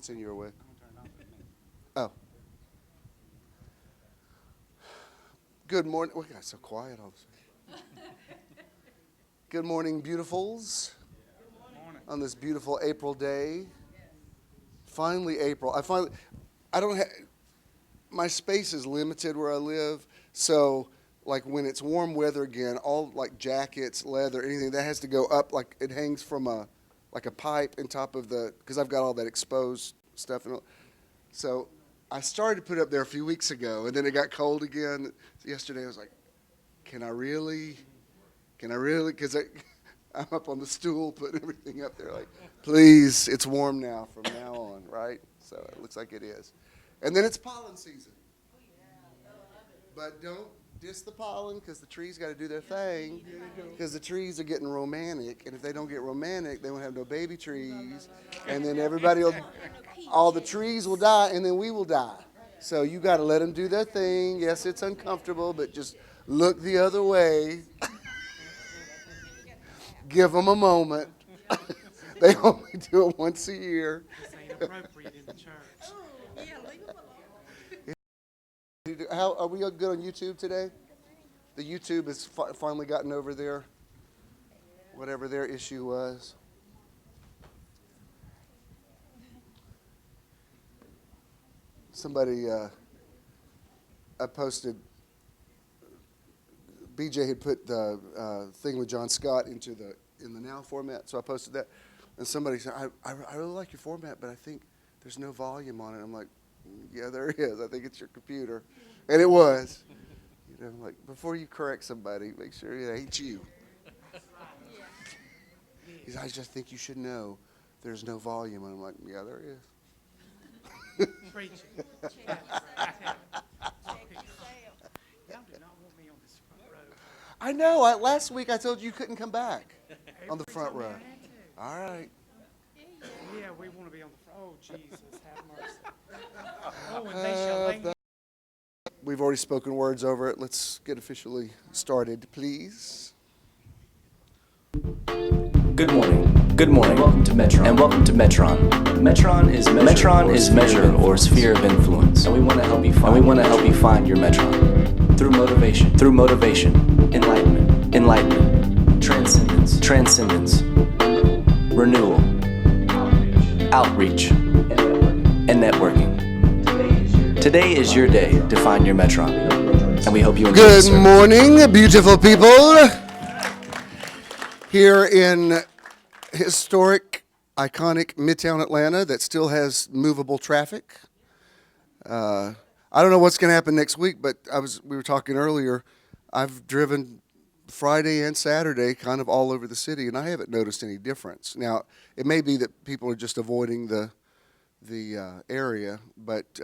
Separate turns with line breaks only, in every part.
it's in your way. Oh. Good morning. We got so quiet all of a sudden. Good morning, beautifuls. Good morning. On this beautiful April day. Finally, April. I don't have, my space is limited where I live, so like when it's warm weather again, all like jackets, leather, anything that has to go up, like it hangs from a pipe on top of because I've got all that exposed stuff. So I started to put it up there a few weeks ago, and then it got cold again. Yesterday I was like, can I really? Because I'm up on the stool putting everything up there like, please, it's warm now from now on, right? So it looks like it is. And then it's pollen season. But don't diss the pollen because the trees got to do their thing because the trees are getting romantic. And if they don't get romantic, they won't have no baby trees. And then all the trees will die and then we will die. So you got to let them do their thing. Yes, it's uncomfortable, but just look the other way. Give them a moment. They only do it once a year.
This ain't appropriate in the church.
How are we good on YouTube today? The YouTube has finally gotten over whatever their issue was. Somebody, I posted, BJ had put the thing with John Scott in the now format, so I posted that, and somebody said, I really like your format, but I think there's no volume on it. I'm like, yeah, there is. I think it's your computer. And it was. You know, like, before you correct somebody, make sure it ain't you. He said, I just think you should know there's no volume. And I'm like, yeah, there is.
Preaching. Y'all do not want me on this front row.
I know. Last week I told you couldn't come back on the front row. All right.
Yeah, we want to be on the front. Oh, Jesus, have mercy. Oh, and they shall lay me.
We've already spoken words over it. Let's get officially started, please.
Good morning. Good morning. Welcome to Metron. And welcome to Metron. Metron is measure or sphere of influence. And we want to help you find your Metron through motivation, enlightenment, transcendence, renewal, outreach, and networking. Today is your day to find your Metron, and we hope you enjoy the service.
Good morning, beautiful people. Here in historic, iconic Midtown Atlanta that still has movable traffic. I don't know what's going to happen next week, but we were talking earlier. I've driven Friday and Saturday kind of all over the city, and I haven't noticed any difference. Now, it may be that people are just avoiding the area, but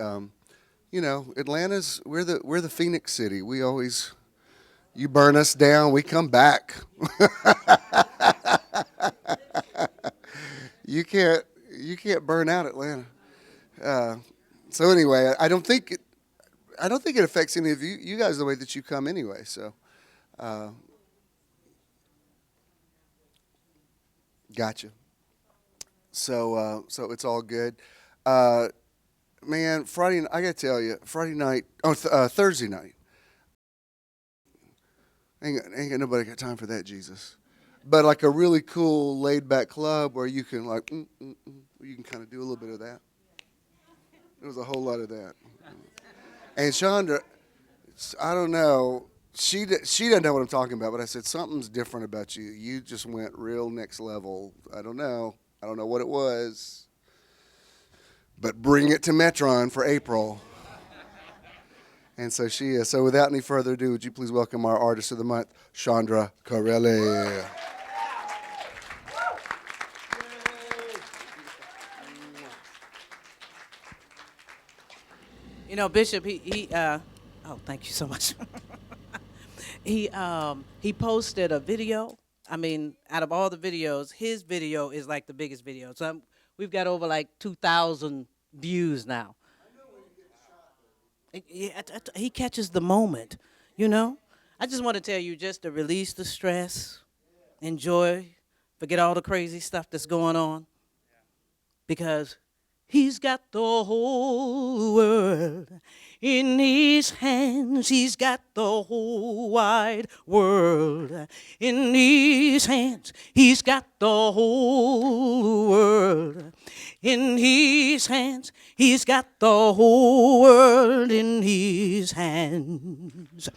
you know, Atlanta's we're the Phoenix City. We always, you burn us down, we come back. You can't burn out Atlanta. So anyway, I don't think it affects any of you guys the way that you come anyway. So, gotcha. So it's all good. Man, I gotta tell you, Thursday night. Ain't got nobody got time for that, Jesus. But like a really cool, laid-back club where you can you can kind of do a little bit of that. There was a whole lot of that. And Chandra, I don't know, she doesn't know what I'm talking about, but I said, something's different about you. You just went real next level. I don't know what it was. But bring it to Metron for April. And so she is. So without any further ado, would you please welcome our Artist of the Month, Chandra Corelli.
You know, Bishop, thank you so much. He posted a video. I mean, out of all the videos, his video is like the biggest video. So we've got over like 2,000 views now. He catches the moment, you know. I just want to tell you just to release the stress, enjoy, forget all the crazy stuff that's going on, because He's got the whole world in his hands. He's got the whole wide world in his hands. He's got the whole world in his hands. He's got the whole world in his hands.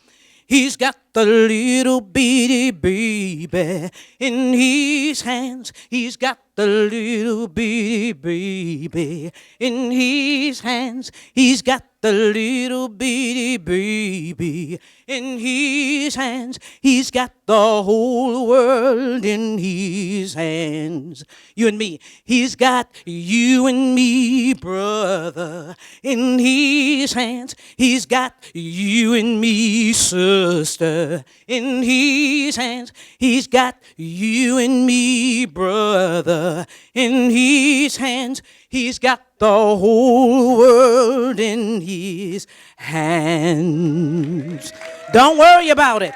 He's got the little bitty baby in his hands. He's got the little bitty baby in his hands. He's got the little bitty baby in his hands. He's got the whole world in his hands. You and me. He's got you and me, brother, in his hands. He's got you and me, sister, in his hands. He's got you and me, brother, in his hands. He's got the whole world in his hands. Don't worry about it.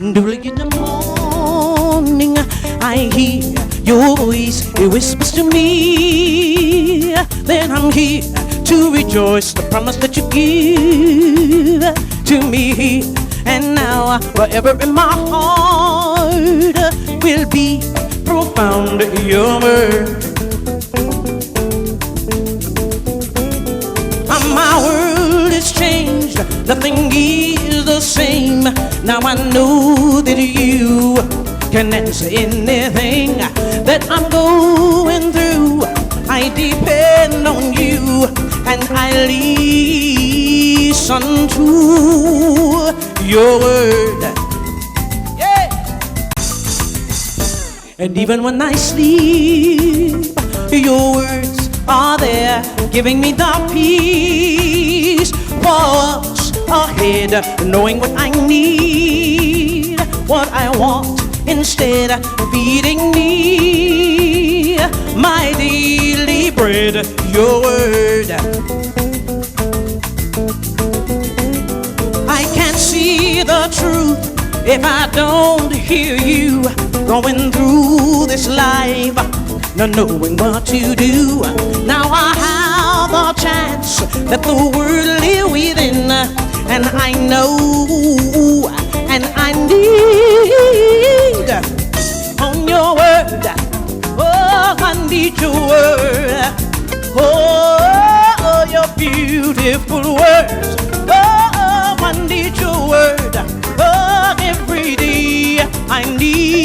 Early in the morning, I hear your voice. It whispers to me. Then I'm here to rejoice. The promise that you give to me. And now, forever in my heart will be profound your word. My world is changed, nothing is the same. Now I know that you can answer anything that I'm going through. I depend on you and I listen to your word. Yeah. And even when I sleep, your words are there, giving me the peace for what's ahead, knowing what I need, what I want, instead feeding me my daily bread, your word. I can't see the truth if I don't hear you, going through this life, not knowing what to do. Now I have a chance that the world live within, and I know and I need on your word. Oh, I need your word. Oh, your beautiful words. Oh, I need your word. Oh, every day I need.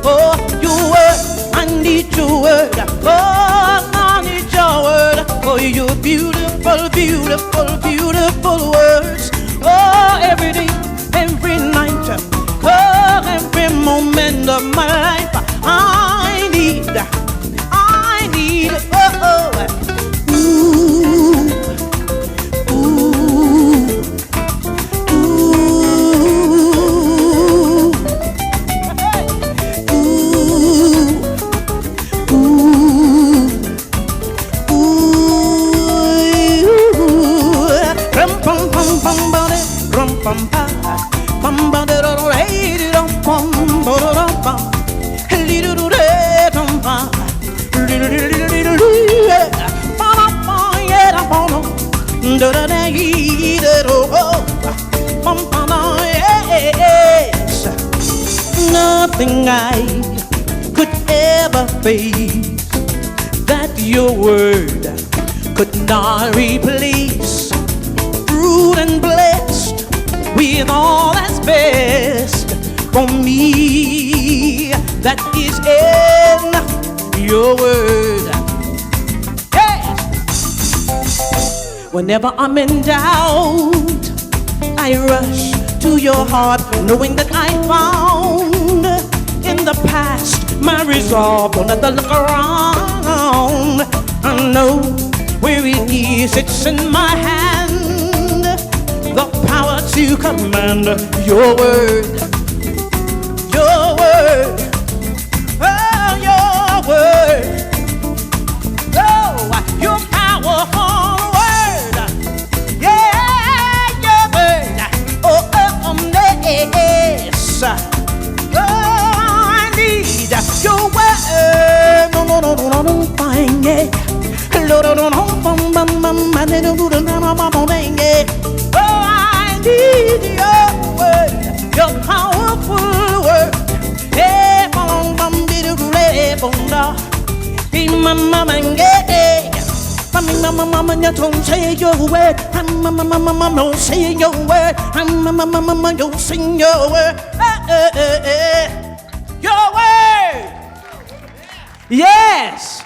Oh, your word. I need your word. Oh, I need your word. Oh, your beautiful, beautiful, beautiful words. Oh, every day, every night. Oh, every moment of my life. I need. Oh, ooh, ooh, ooh, rum pum pum pum body, rum pum pa, pum body do hey dum pum body dum pa, little do hey dum pa, little pa pa yeah dum pum, do da da ee do oh, pum pum yes. Nothing I could ever face that your word could not replace. Fruit and blessed with all that's best for me, that is in your word. Yes. Whenever I'm in doubt, I rush to your heart, knowing that I found in the past my resolve. Don't let the look around. I know where it is. It's in my hand, the power to command your word. Your word. Oh, your word. Oh, your powerful word. Yeah, your word. Oh, yes. mama, yeah. Mama, you don't say your word. Mama, don't say your word. Mama, don't sing your word. Your word. Yes.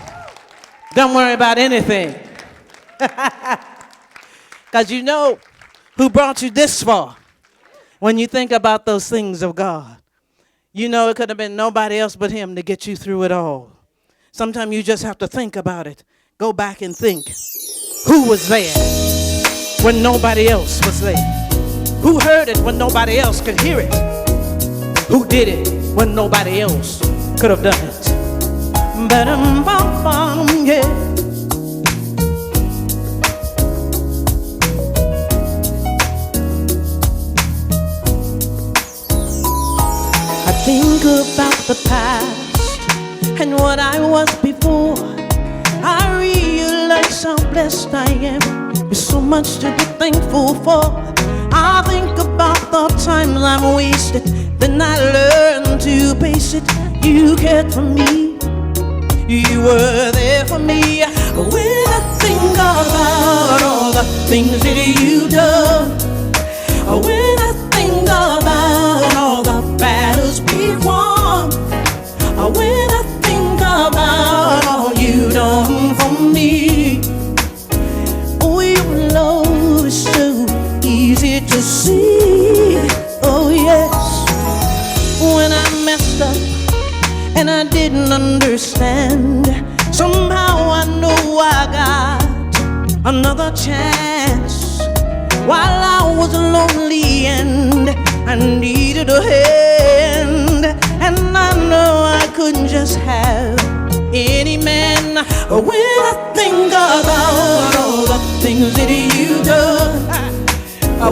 Don't worry about anything. Because you know who brought you this far. When you think about those things of God, you know it could have been nobody else but him to get you through it all. Sometimes you just have to think about it. Go back and think. Who was there when nobody else was there? Who heard it when nobody else could hear it? Who did it when nobody else could have done it? Yeah. I think about the past and what I was before. I realize how blessed I am. There's so much to be thankful for. I think about the times I've wasted, then I learned to pace it. You cared for me, you were there for me. When I think about all the things that you've done, when I think about all the battles we've won, when I think about all you've done for me, oh, your love is so easy to see. Oh yes, when I messed up and I didn't understand, somehow I know I got another chance. While I was lonely and I needed a hand, and I know I couldn't just have any man. When I think about all the things that you've done,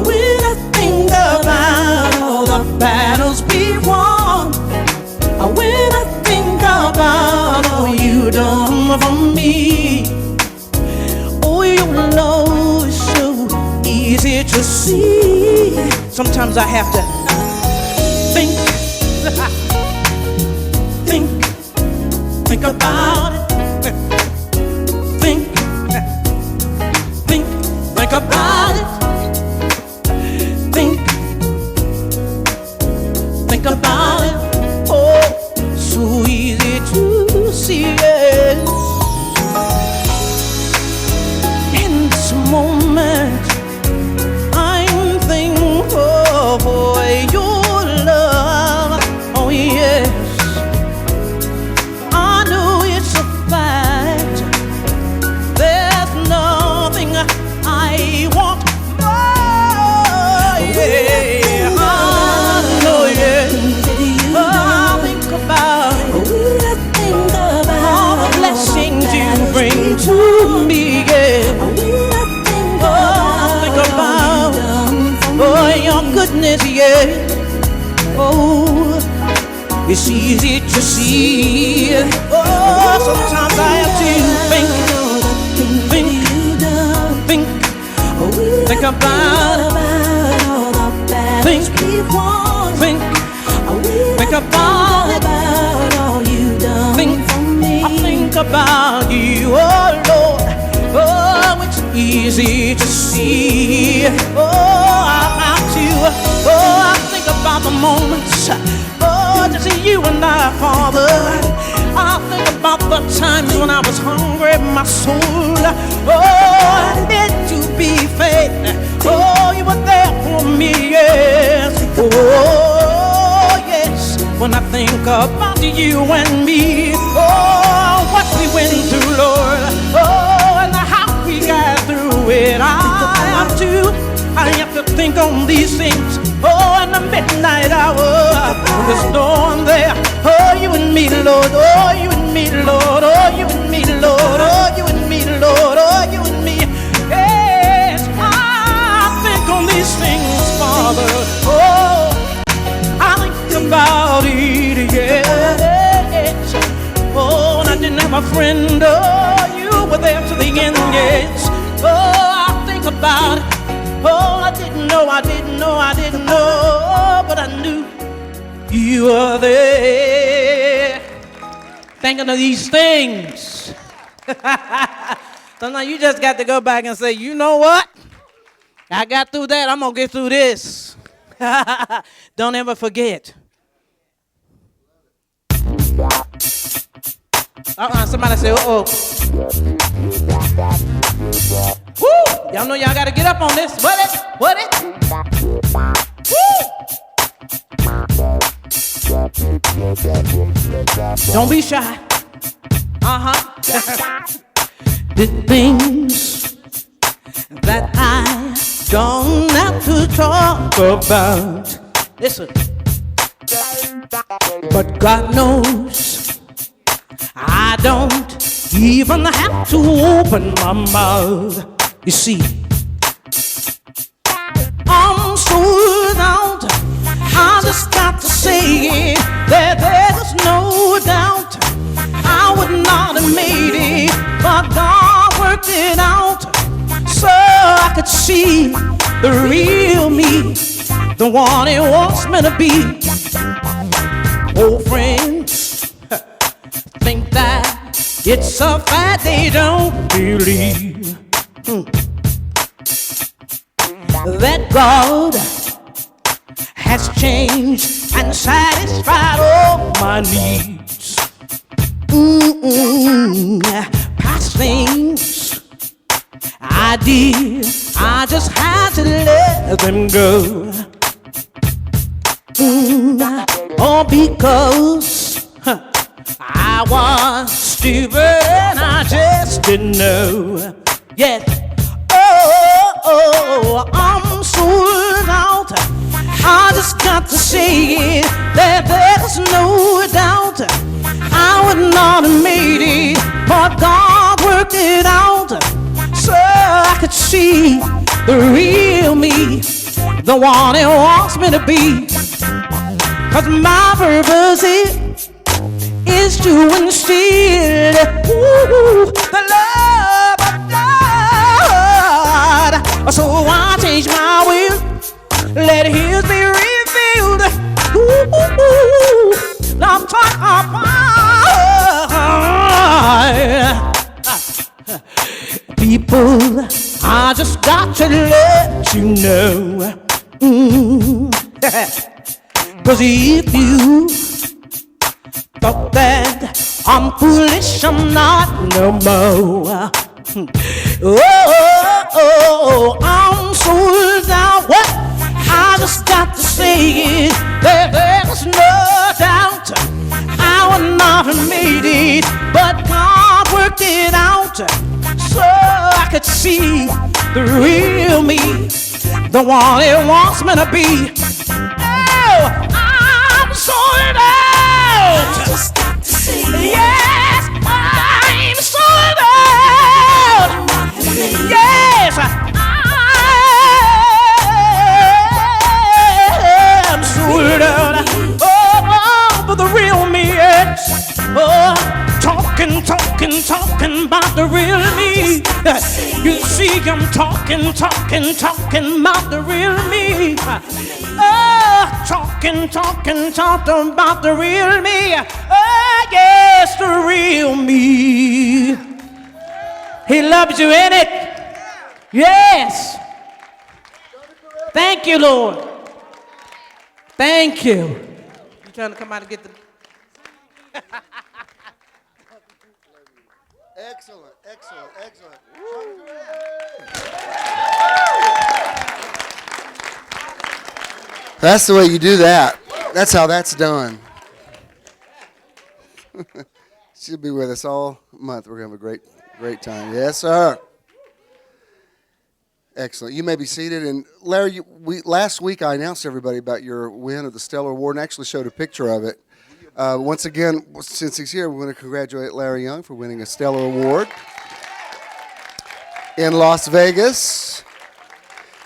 when I think about all the battles we've won, when I think about all you've done for me, oh, your love is so easy to see. Sometimes I have to think, think about it. Think about it. Think about it. Oh, so easy to see it. In this moment, I'm thankful for your love. Oh yes, I know it's a fact. There's nothing I want more. Yeah, I know, yeah. Oh, think about it. All the blessings you bring to me, yeah. Oh, think about, oh, your goodness, yeah. Oh, it's easy to see. Oh, sometimes I have to think about it. Think about it. I think about you, oh Lord. Oh, it's easy to see. Oh, I have to. Oh, I think about the moments. Oh, to see you and I, Father. I think about the times when I was hungry, my soul. Oh, I need to be faith. Oh, you were there for me, yes. Oh, yes. When I think about you and me, oh, what we went through, Lord. Oh, and how we got through it. I have to think on these things. Oh, in the midnight hour, when the storm there. Oh, you and me, Lord. Oh, you and me, Lord. Oh, you and me, Lord. Oh, you and me, Lord. Oh, you and me. Yes, I think on these things, Father. Oh, I think about it, yes. Oh, and I didn't have a friend. Oh, you were there to the end, yes. Oh, I think about it. Oh, I didn't know, but I knew you were there. Thinking of these things Sometimes you just got to go back and say, you know what? I got through that. I'm going to get through this. Don't ever forget. Somebody say, uh-oh. Woo! Y'all know y'all got to get up on this. What it? Woo! Don't be shy. The things that I don't have to talk about. Listen. But God knows I don't even have to open my mouth. You see, I'm sold out. I just got to say it, that there's no doubt I would not have made it, but God worked it out so I could see the real me, the one He wants me to be. Old friends think that it's a fact they don't believe. That God has changed and satisfied all my needs. Past things I did, I just had to let them go. All because I was stupid and I just didn't know. Yes. Oh, I'm sold out. I just got to say it, that there's no doubt I would not have made it, but God worked it out so I could see the real me, the one He wants me to be. 'Cause my purpose is to instill the love of God. So I change my will, let His be revealed. I'm talking about people, I just got to let you know. 'Cause if you thought that I'm foolish, I'm not no more. I'm sold out. What? I just got to say it, that there's no doubt I would not have made it, but God worked it out so I could see the real me, the one He wants me to be. Oh, I'm sold out. I just got to say it. Yes, I'm sold out. Yes, I'm sold out. Oh, for the real me, yes. Oh, talking about the real me. You see, I'm talking about the real me. Oh, talking about the real me. Oh, yes, the real me. He loves you in it. Yes. Thank you, Lord. Thank you. You trying to come out and get the...
Excellent. That's the way you do that. That's how that's done. She'll be with us all month. We're going to have a great time. Yes, sir. Excellent. You may be seated. And Larry, last week I announced to everybody about your win of the Stellar Award and actually showed a picture of it. Once again, since he's here, we want to congratulate Larry Young for winning a Stellar Award in Las Vegas.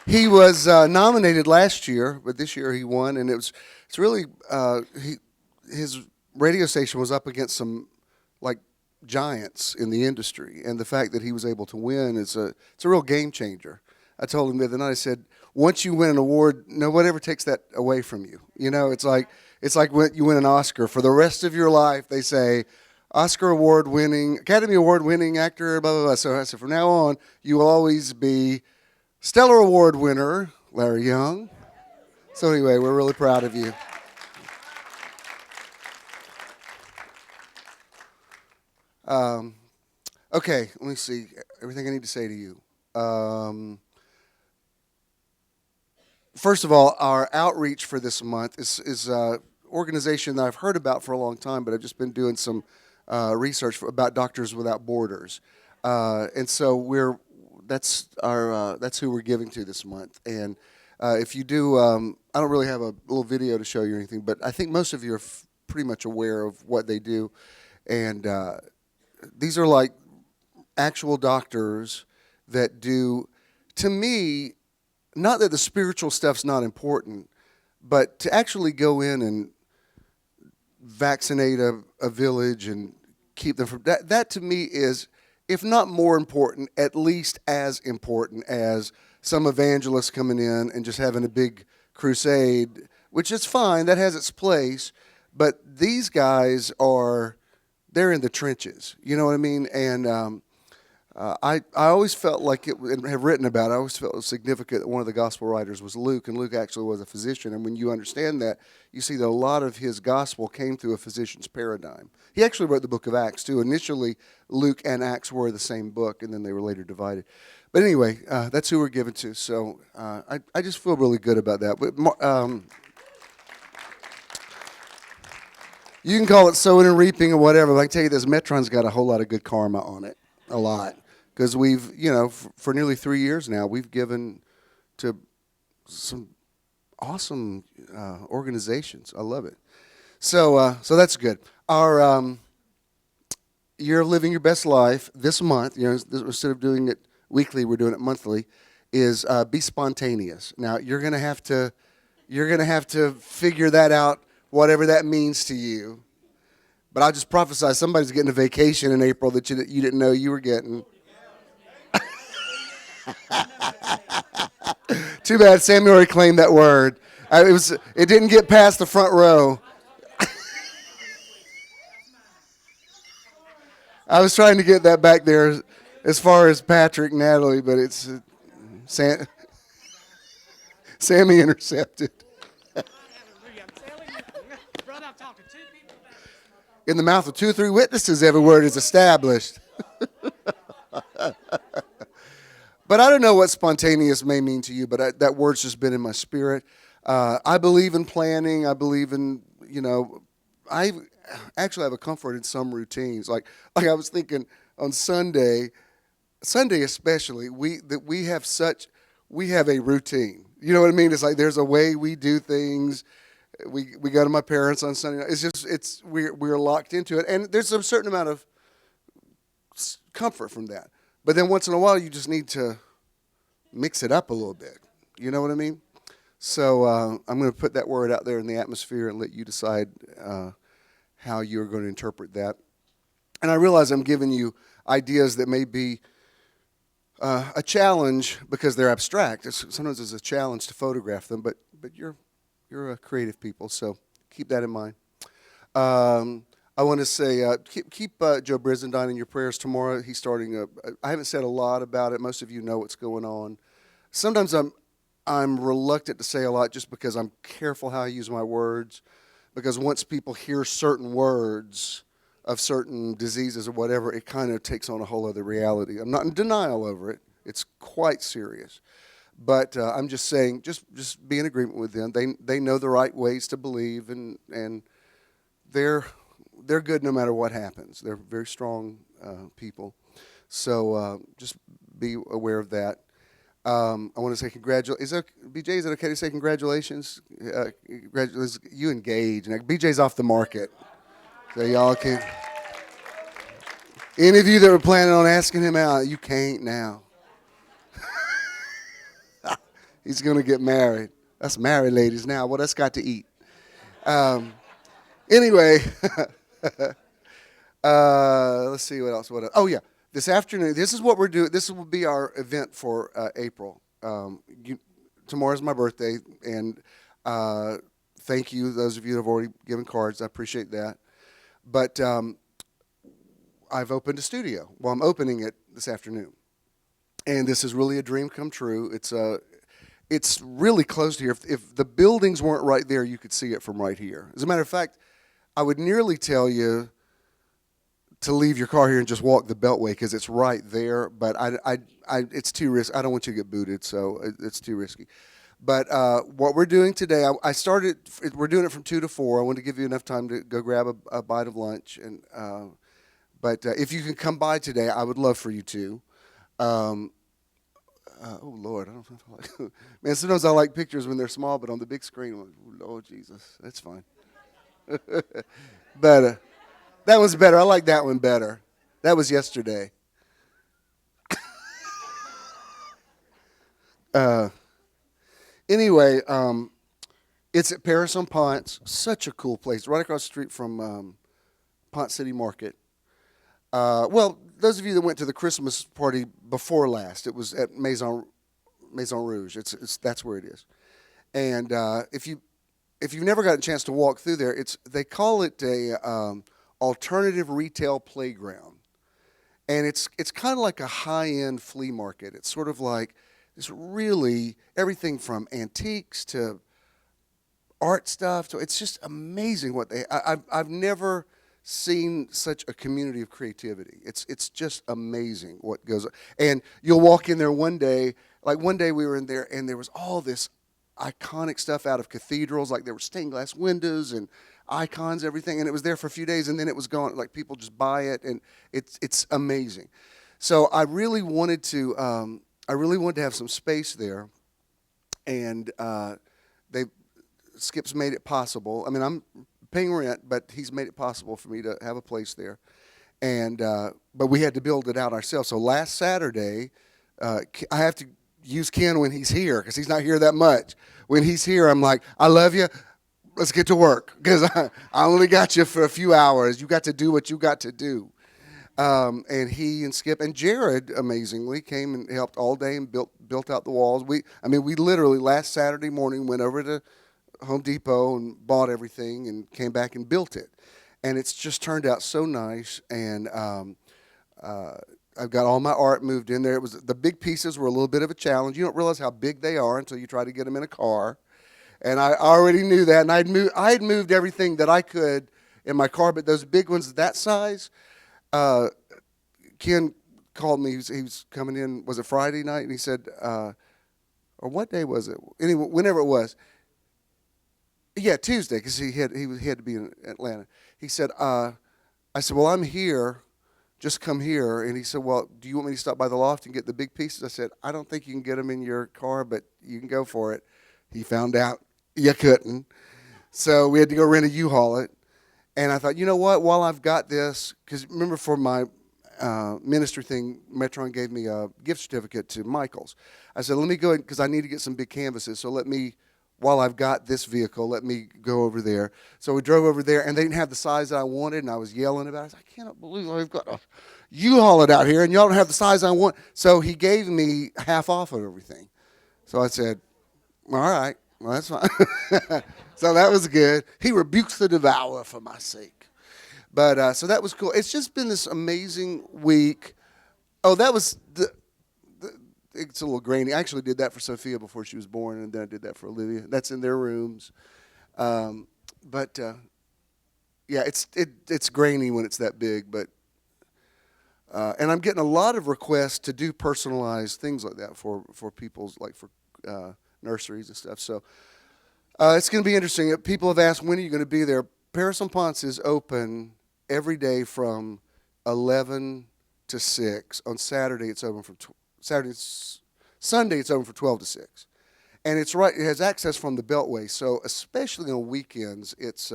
He was nominated last year, but this year he won, and it's really his radio station was up against some like giants in the industry, and the fact that he was able to win it's a real game changer. I told him the other night, I said, once you win an award, nobody ever takes that away from you. You know, it's like when you win an Oscar. For the rest of your life, they say, Oscar Award winning, Academy Award winning actor, blah, blah, blah. So from now on, you will always be Stellar Award winner, Larry Young. So anyway, we're really proud of you. Okay, let me see. Everything I need to say to you. First of all, our outreach for this month is an organization that I've heard about for a long time, but I've just been doing some research about Doctors Without Borders, and so that's who we're giving to this month. And if you do, I don't really have a little video to show you or anything, but I think most of you are pretty much aware of what they do, and these are like actual doctors that do, to me, not that the spiritual stuff's not important, but to actually go in and vaccinate a village and keep them from that to me is, if not more important, at least as important as some evangelists coming in and just having a big crusade, which is fine, that has its place, but these guys they're in the trenches, you know what I mean? And I always felt like and have written about it, I always felt it was significant that one of the gospel writers was Luke, and Luke actually was a physician. And when you understand that, you see that a lot of his gospel came through a physician's paradigm. He actually wrote the book of Acts, too. Initially, Luke and Acts were the same book, and then they were later divided. But anyway, that's who we're given to. So I just feel really good about that. But you can call it sowing and reaping or whatever, but I can tell you this, Metron's got a whole lot of good karma on it. A lot. Because we've, for nearly 3 years now, we've given to some awesome organizations. I love it. So that's good. Our You're Living Your Best Life this month, instead of doing it weekly, we're doing it monthly, is be spontaneous. Now, you're going to have to figure that out, whatever that means to you. But I'll just prophesy, somebody's getting a vacation in April that you didn't know you were getting. Too bad Sammy already claimed that word. It didn't get past the front row. I was trying to get that back there as far as Patrick and Natalie, but it's Sammy intercepted. In the mouth of 2 or 3 witnesses, every word is established. But I don't know what spontaneous may mean to you, but that word's just been in my spirit. I believe in planning. I believe in, I actually have a comfort in some routines. Like I was thinking on Sunday especially, we have a routine. You know what I mean? It's like there's a way we do things. We go to my parents on Sunday night. We're locked into it, and there's a certain amount of comfort from that. But then once in a while, you just need to mix it up a little bit. You know what I mean? So I'm going to put that word out there in the atmosphere and let you decide how you're going to interpret that. And I realize I'm giving you ideas that may be a challenge because they're abstract. Sometimes it's a challenge to photograph them, but you're a creative people, so keep that in mind. I want to say, keep Joe Brizendine in your prayers tomorrow. He's starting I haven't said a lot about it. Most of you know what's going on. Sometimes I'm reluctant to say a lot just because I'm careful how I use my words. Because once people hear certain words of certain diseases or whatever, it kind of takes on a whole other reality. I'm not in denial over it. It's quite serious. But I'm just saying, just be in agreement with them. They know the right ways to believe, and they're good no matter what happens. They're very strong people. So just be aware of that. I want to say congratulations. BJ, is it okay to say congratulations? You engage. And BJ's off the market. So y'all can. Any of you that were planning on asking him out, you can't now. He's going to get married. Us married ladies now. What else got to eat? Anyway, let's see what else. Oh, yeah. This afternoon, this is what we're doing. This will be our event for April. Tomorrow's my birthday, and thank you, those of you that have already given cards. I appreciate that. But I've opened a studio. Well, I'm opening it this afternoon. And this is really a dream come true. It's really close to here. If the buildings weren't right there, you could see it from right here. As a matter of fact, I would nearly tell to leave your car here and just walk the Beltway because it's right there. But it's too risky. I don't want you to get booted, so it's too risky. But what we're doing today, we're doing it from 2 to 4. I want to give you enough time to go grab a bite of lunch. But if you can come by today, I would love for you to. Oh, Lord, I don't know if I like man, sometimes I like pictures when they're small, but on the big screen, I'm like, oh, Lord Jesus, that's fine. But that one's better. I like that one better. That was yesterday. Anyway, it's at Paris on Ponce. Such a cool place. Right across the street from Ponce City Market. Well, those of you that went to the Christmas party before last, it was at Maison Rouge. That's where it is. And if you've never gotten a chance to walk through there, they call it a alternative retail playground, and it's kind of like a high-end flea market. It's sort of like it's really everything from antiques to art stuff. So it's just amazing what I've never seen such a community of creativity. It's just amazing what goes on. And you'll walk in there one day, like one day we were in there and there was all this iconic stuff out of cathedrals, like there were stained glass windows and icons, everything, and it was there for a few days and then it was gone. Like people just buy it and it's amazing. So I really wanted to have some space there, and Skip's made it possible. I mean, I'm paying rent, but he's made it possible for me to have a place there. And but we had to build it out ourselves. So last Saturday, I have to use Ken when he's here because he's not here that much. When he's here, I'm like, I love you. Let's get to work because I only got you for a few hours. You got to do what you got to do. And he and Skip and Jared amazingly came and helped all day and built out the walls. We literally last Saturday morning went over to Home Depot and bought everything and came back and built it. And it's just turned out so nice. And I've got all my art moved in there. The big pieces were a little bit of a challenge. You don't realize how big they are until you try to get them in a car. And I already knew that. And I had moved everything that I could in my car, but those big ones that size, Ken called me. He was coming in. Was it Friday night? And he said, or what day was it? Anyway, whenever it was. Yeah, Tuesday, because he had to be in Atlanta. He said, I said, well, I'm here. Just come here. And he said, well, do you want me to stop by the loft and get the big pieces? I said, I don't think you can get them in your car, but you can go for it. He found out you couldn't. So we had to go rent a U-Haul it. And I thought, you know what, while I've got this, because remember for my ministry thing, Metron gave me a gift certificate to Michael's. I said, let me go ahead, because I need to get some big canvases, so while I've got this vehicle, let me go over there. So we drove over there, and they didn't have the size that I wanted, and I was yelling about it. I said, I cannot believe I've got a U-Haul it out here, and y'all don't have the size I want. So he gave me half off of everything. So I said, all right, well, that's fine. So that was good. He rebukes the devourer for my sake. But so that was cool. It's just been this amazing week. Oh, that was it's a little grainy. I actually did that for Sophia before she was born, and then I did that for Olivia. That's in their rooms. Yeah, it's grainy when it's that big. But and I'm getting a lot of requests to do personalized things like that for people's, like for nurseries and stuff. So it's going to be interesting. People have asked, when are you going to be there? Paris on Ponce is open every day from 11 to 6. On Saturday, it's open from Sunday, it's open from 12 to 6. And it's right. It has access from the Beltway. So especially on weekends, it's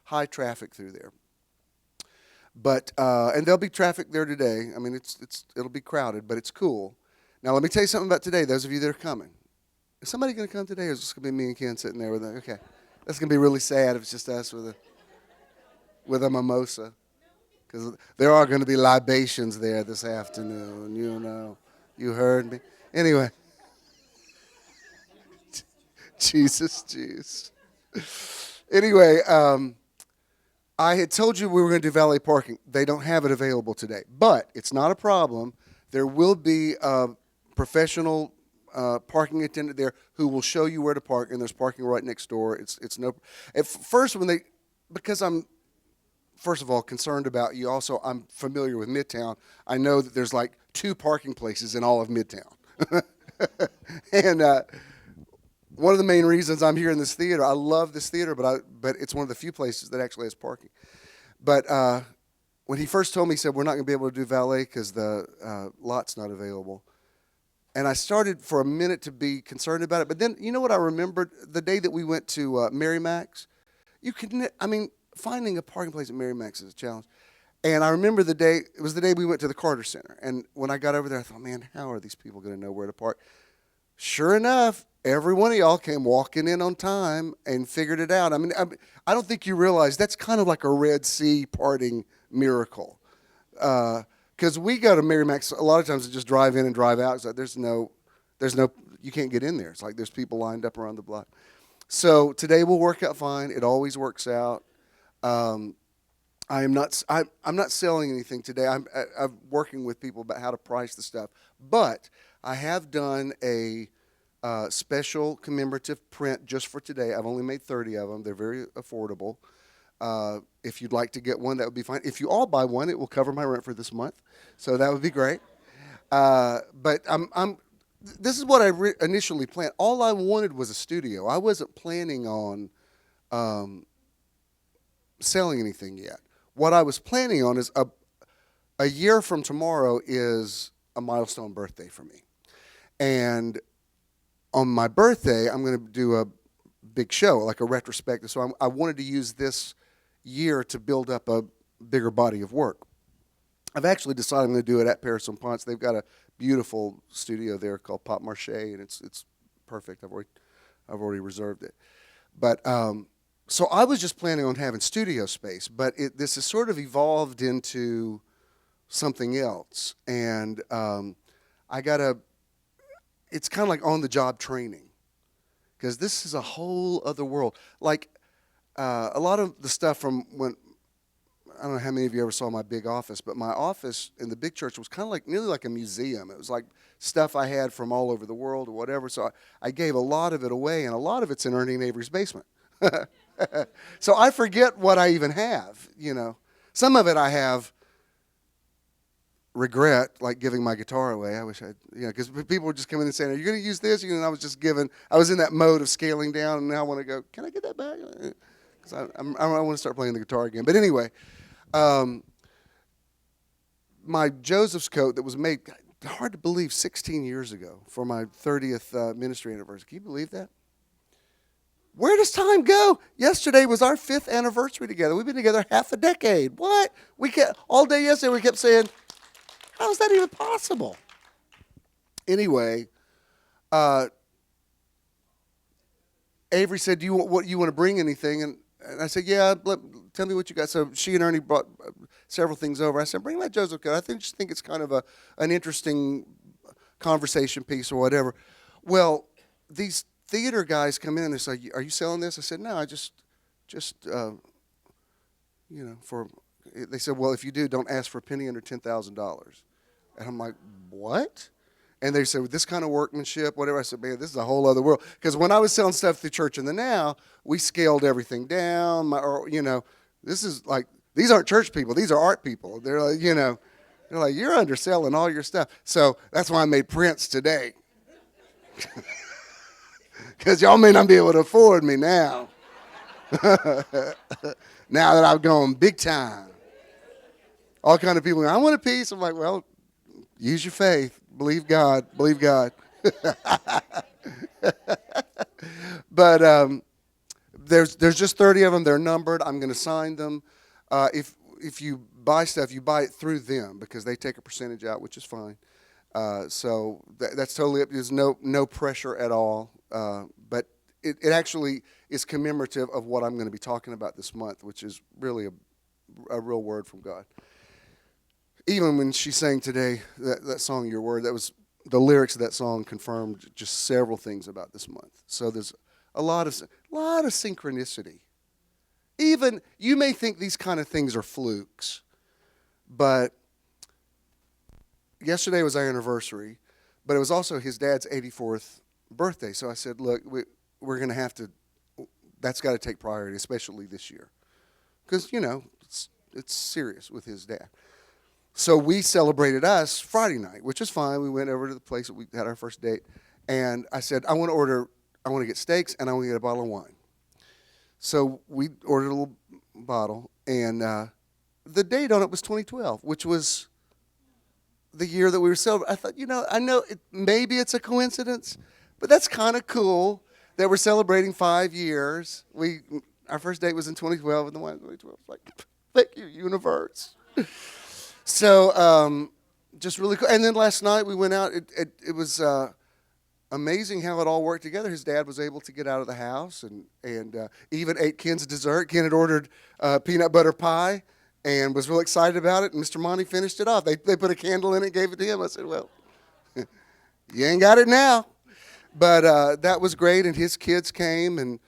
high traffic through there. But and there'll be traffic there today. I mean, it'll be crowded, but it's cool. Now let me tell you something about today. Those of you that are coming, is somebody going to come today, or is it just going to be me and Ken sitting there with okay? That's going to be really sad if it's just us with a mimosa, because there are going to be libations there this afternoon. You know, you heard me. Anyway, Jesus, jeez. Anyway, I had told you we were going to do valet parking. They don't have it available today, but it's not a problem. There will be a professional parking attendant there who will show you where to park, and there's parking right next door. It's no. At first, because I'm first of all concerned about you. Also, I'm familiar with Midtown. I know that there's like 2 parking places in all of Midtown, and one of the main reasons I'm here in this theater, I love this theater, but it's one of the few places that actually has parking. But when he first told me, he said, we're not going to be able to do valet because the lot's not available. And I started for a minute to be concerned about it. But then, you know what I remembered? The day that we went to Mary Mac's, finding a parking place at Mary Mac's is a challenge. And I remember it was the day we went to the Carter Center. And when I got over there, I thought, man, how are these people going to know where to park? Sure enough, every one of y'all came walking in on time and figured it out. I don't think you realize that's kind of like a Red Sea parting miracle. Because we go to Mary Mac's, a lot of times, just drive in and drive out. It's like there's no, you can't get in there. It's like there's people lined up around the block. So today will work out fine. It always works out. I'm not selling anything today. I'm working with people about how to price the stuff. But I have done a special commemorative print just for today. I've only made 30 of them. They're very affordable. If you'd like to get one, that would be fine. If you all buy one, it will cover my rent for this month. So that would be great. But this is what I initially planned. All I wanted was a studio. I wasn't planning on selling anything yet. What I was planning on is a year from tomorrow is a milestone birthday for me. And on my birthday, I'm going to do a big show, like a retrospective. So I wanted to use this year to build up a bigger body of work. I've actually decided I'm going to do it at Paris on Ponce. They've got a beautiful studio there called Pop Marche, and it's perfect. I've already reserved it. But so I was just planning on having studio space, but this has sort of evolved into something else, and it's kind of like on-the-job training, because this is a whole other world. Like a lot of the stuff from when, I don't know how many of you ever saw my big office, but my office in the big church was kind of nearly like a museum. It was like stuff I had from all over the world or whatever. So I gave a lot of it away, and a lot of it's in Ernie and Avery's basement. So I forget what I even have, Some of it I have regret, like giving my guitar away. I wish because people were just coming in and saying, are you going to use this? And I was in that mode of scaling down, and now I want to go, can I get that back? Because I want to start playing the guitar again. But anyway, my Joseph's coat that was made, hard to believe, 16 years ago for my 30th ministry anniversary. Can you believe that? Where does time go? Yesterday was our 5th anniversary together. We've been together half a decade. What? All day yesterday we kept saying, how is that even possible? Anyway, Avery said, do you want to bring anything? And I said, yeah, tell me what you got. So she and Ernie brought several things over. I said, bring that Joseph coat. I just think it's kind of an interesting conversation piece or whatever. Well, these theater guys come in and they say, are you selling this? I said, no, I just they said, well, if you do, don't ask for a penny under $10,000. And I'm like, what? And they said, well, this kind of workmanship, whatever. I said, man, this is a whole other world. Because when I was selling stuff through Church in the Now, we scaled everything down. This is like, these aren't church people. These are art people. They're like, they're like, you're underselling all your stuff. So that's why I made prints today. Because y'all may not be able to afford me now. Now that I've gone big time. All kind of people, I want a piece. I'm like, well, use your faith. Believe God. Believe God. But there's just 30 of them. They're numbered. I'm going to sign them. If you buy stuff, you buy it through them because they take a percentage out, which is fine. So that's totally up. There's no pressure at all. But it actually is commemorative of what I'm going to be talking about this month, which is really a real word from God. Even when she sang today, that song, Your Word, that was the lyrics of that song confirmed just several things about this month. So there's a lot of synchronicity even, you may think these kind of things are flukes, but yesterday was our anniversary, but it was also his dad's 84th birthday. So I said, look, we're going to have to, that's got to take priority, especially this year. Because, it's serious with his dad. So we celebrated us Friday night, which is fine. We went over to the place that we had our first date. And I said, I want to get steaks and I want to get a bottle of wine. So we ordered a little bottle. And the date on it was 2012, which was the year that we were celebrating. I thought, I know maybe it's a coincidence, but that's kind of cool that we're celebrating 5 years. Our first date was in 2012, and the wine was 2012. It's like, thank you, universe. So just really cool. And then last night we went out. It was amazing how it all worked together. His dad was able to get out of the house and even ate Ken's dessert. Ken had ordered peanut butter pie and was real excited about it, and Mr. Monty finished it off. They put a candle in it, gave it to him. I said, well, you ain't got it now. But that was great, and his kids came, and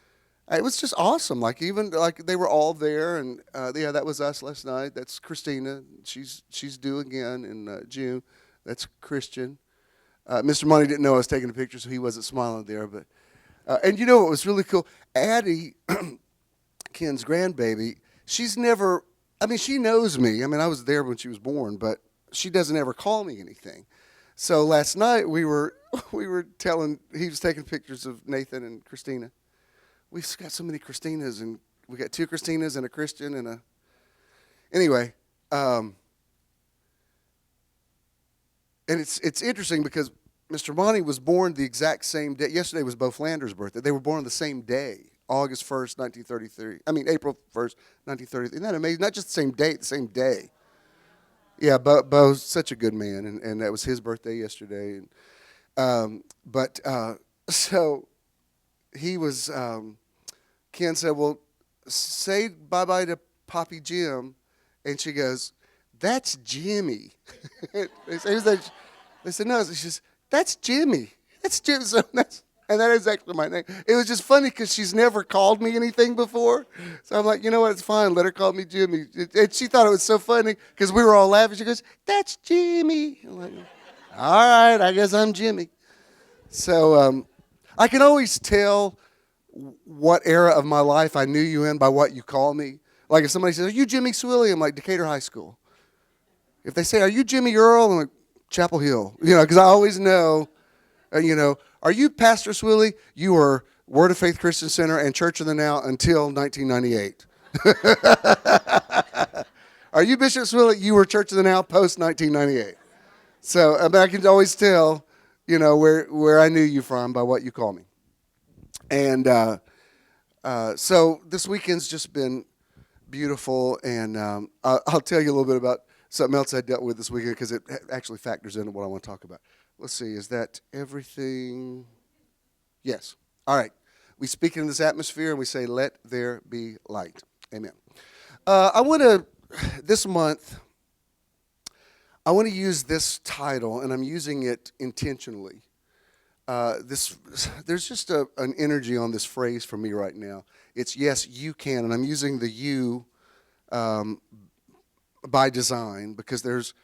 it was just awesome. They were all there, and that was us last night. That's Christina. She's due again in June. That's Christian. Mr. Monty didn't know I was taking a picture, so he wasn't smiling there. But and what was really cool? Addie, Ken's grandbaby, she knows me. I was there when she was born, but she doesn't ever call me anything. So last night we were he was taking pictures of Nathan and Christina. We've got so many Christinas, and we got 2 Christinas and a Christian and anyway. And it's interesting because Mr. Monty was born the exact same day. Yesterday was Bo Flanders' birthday. They were born on the same day, August 1st, 1933. April 1st, 1933. Isn't that amazing? Not just the same date, the same day. Yeah, Bo's such a good man, and that was his birthday yesterday. So he was, Ken said, well, say bye-bye to Poppy Jim. And she goes, that's Jimmy. They said, no. She says, that's Jimmy. That's Jimmy. And that is actually my name. It was just funny because she's never called me anything before. So I'm like, you know what, it's fine. Let her call me Jimmy. And she thought it was so funny because we were all laughing. She goes, that's Jimmy. I'm like, all right, I guess I'm Jimmy. So I can always tell what era of my life I knew you in by what you call me. Like if somebody says, are you Jimmy Swilley? I'm like, Decatur High School. If they say, are you Jimmy Earl? I'm like, Chapel Hill. Because I always know, are you Pastor Swilley? You were Word of Faith Christian Center and Church of the Now until 1998. Are you Bishop Swilley? You were Church of the Now post 1998. So I can always tell, where I knew you from by what you call me. And so this weekend's just been beautiful, and I'll tell you a little bit about something else I dealt with this weekend because it actually factors into what I want to talk about. Let's see, is that everything? Yes. All right. We speak in this atmosphere and we say, let there be light. Amen. This month, I want to use this title, and I'm using it intentionally. There's just an energy on this phrase for me right now. It's yes, you can, and I'm using the you by design because there's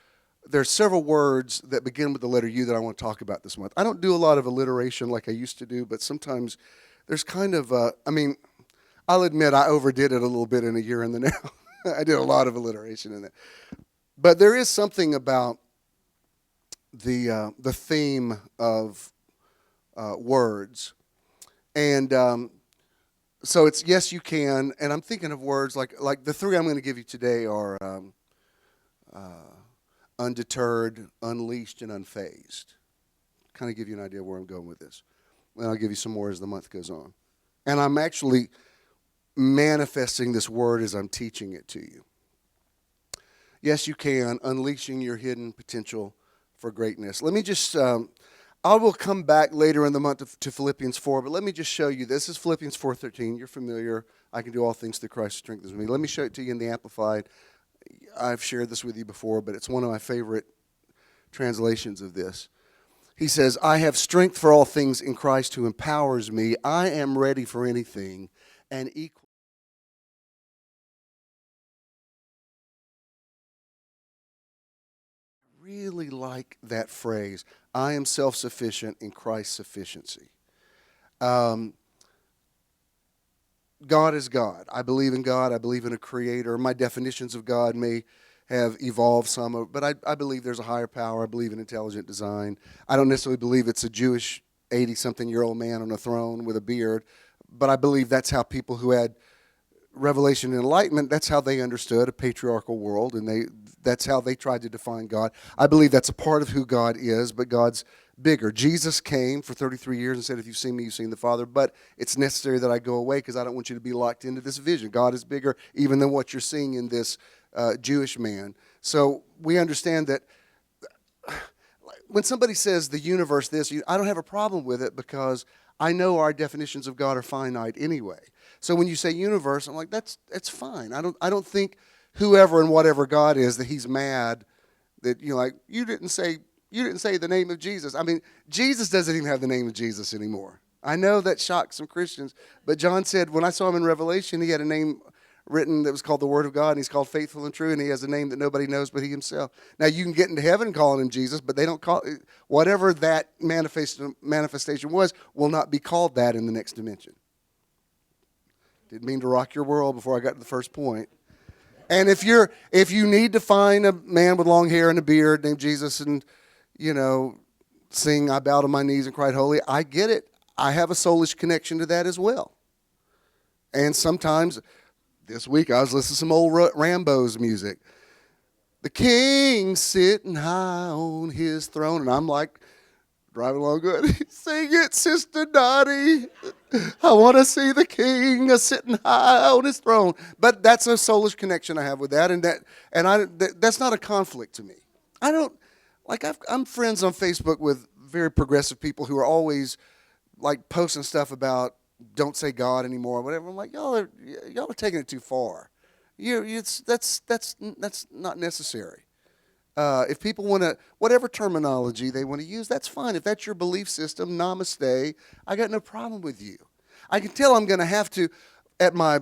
several words that begin with the letter U that I want to talk about this month. I don't do a lot of alliteration like I used to do, but sometimes there's kind of I'll admit I overdid it a little bit in A Year in the Now. I did a lot of alliteration in it. But there is something about the theme of words. And so it's yes, you can, and I'm thinking of words like the 3 I'm going to give you today are undeterred, unleashed, and unfazed. Kind of give you an idea where I'm going with this. And I'll give you some more as the month goes on. And I'm actually manifesting this word as I'm teaching it to you. Yes, you can, unleashing your hidden potential for greatness. Let me just, I will come back later in the month to Philippians 4, but let me just show you. This is Philippians 4:13. You're familiar. I can do all things through Christ who strengthens me. Let me show it to you in the Amplified. I've shared this with you before, but it's one of my favorite translations of this. He says, I have strength for all things in Christ who empowers me. I am ready for anything and equal. really like that phrase. I am self-sufficient in Christ's sufficiency. God is God. I believe in God. I believe in a creator. My definitions of God may have evolved some, but I believe there's a higher power. I believe in intelligent design. I don't necessarily believe it's a Jewish 80-something-year-old man on a throne with a beard, but I believe that's how people who had revelation and enlightenment, that's how they understood a patriarchal world, and that's how they tried to define God. I believe that's a part of who God is, but God's bigger. Jesus came for 33 years and said, if you've seen me, you've seen the Father, but it's necessary that I go away because I don't want you to be locked into this vision. God is bigger even than what you're seeing in this Jewish man. So we understand that when somebody says the universe this, I don't have a problem with it because I know our definitions of God are finite anyway. So when you say universe, I'm like, that's fine. I don't think whoever and whatever God is that he's mad that you didn't say the name of Jesus. I mean, Jesus doesn't even have the name of Jesus anymore. I know that shocked some Christians, but John said when I saw him in Revelation, he had a name written that was called the Word of God, and he's called Faithful and True, and he has a name that nobody knows but he himself. Now, you can get into heaven calling him Jesus, but they don't call it, whatever that manifestation was, will not be called that in the next dimension. Didn't mean to rock your world before I got to the first point. And if you need to find a man with long hair and a beard named Jesus and, sing I bowed on my knees and cried holy, I get it. I have a soulish connection to that as well. And sometimes, this week I was listening to some old Rambo's music. The king sitting high on his throne. And I'm like, driving along good. Sing it, Sister Dottie. I want to see the king sitting high on his throne. But that's a soulish connection I have with that. And that's not a conflict to me. I'm friends on Facebook with very progressive people who are always like posting stuff about don't say God anymore or whatever. I'm like, y'all are taking it too far. That's not necessary. If people want to, whatever terminology they want to use, that's fine. If that's your belief system, namaste, I got no problem with you. I can tell I'm going to have to, at my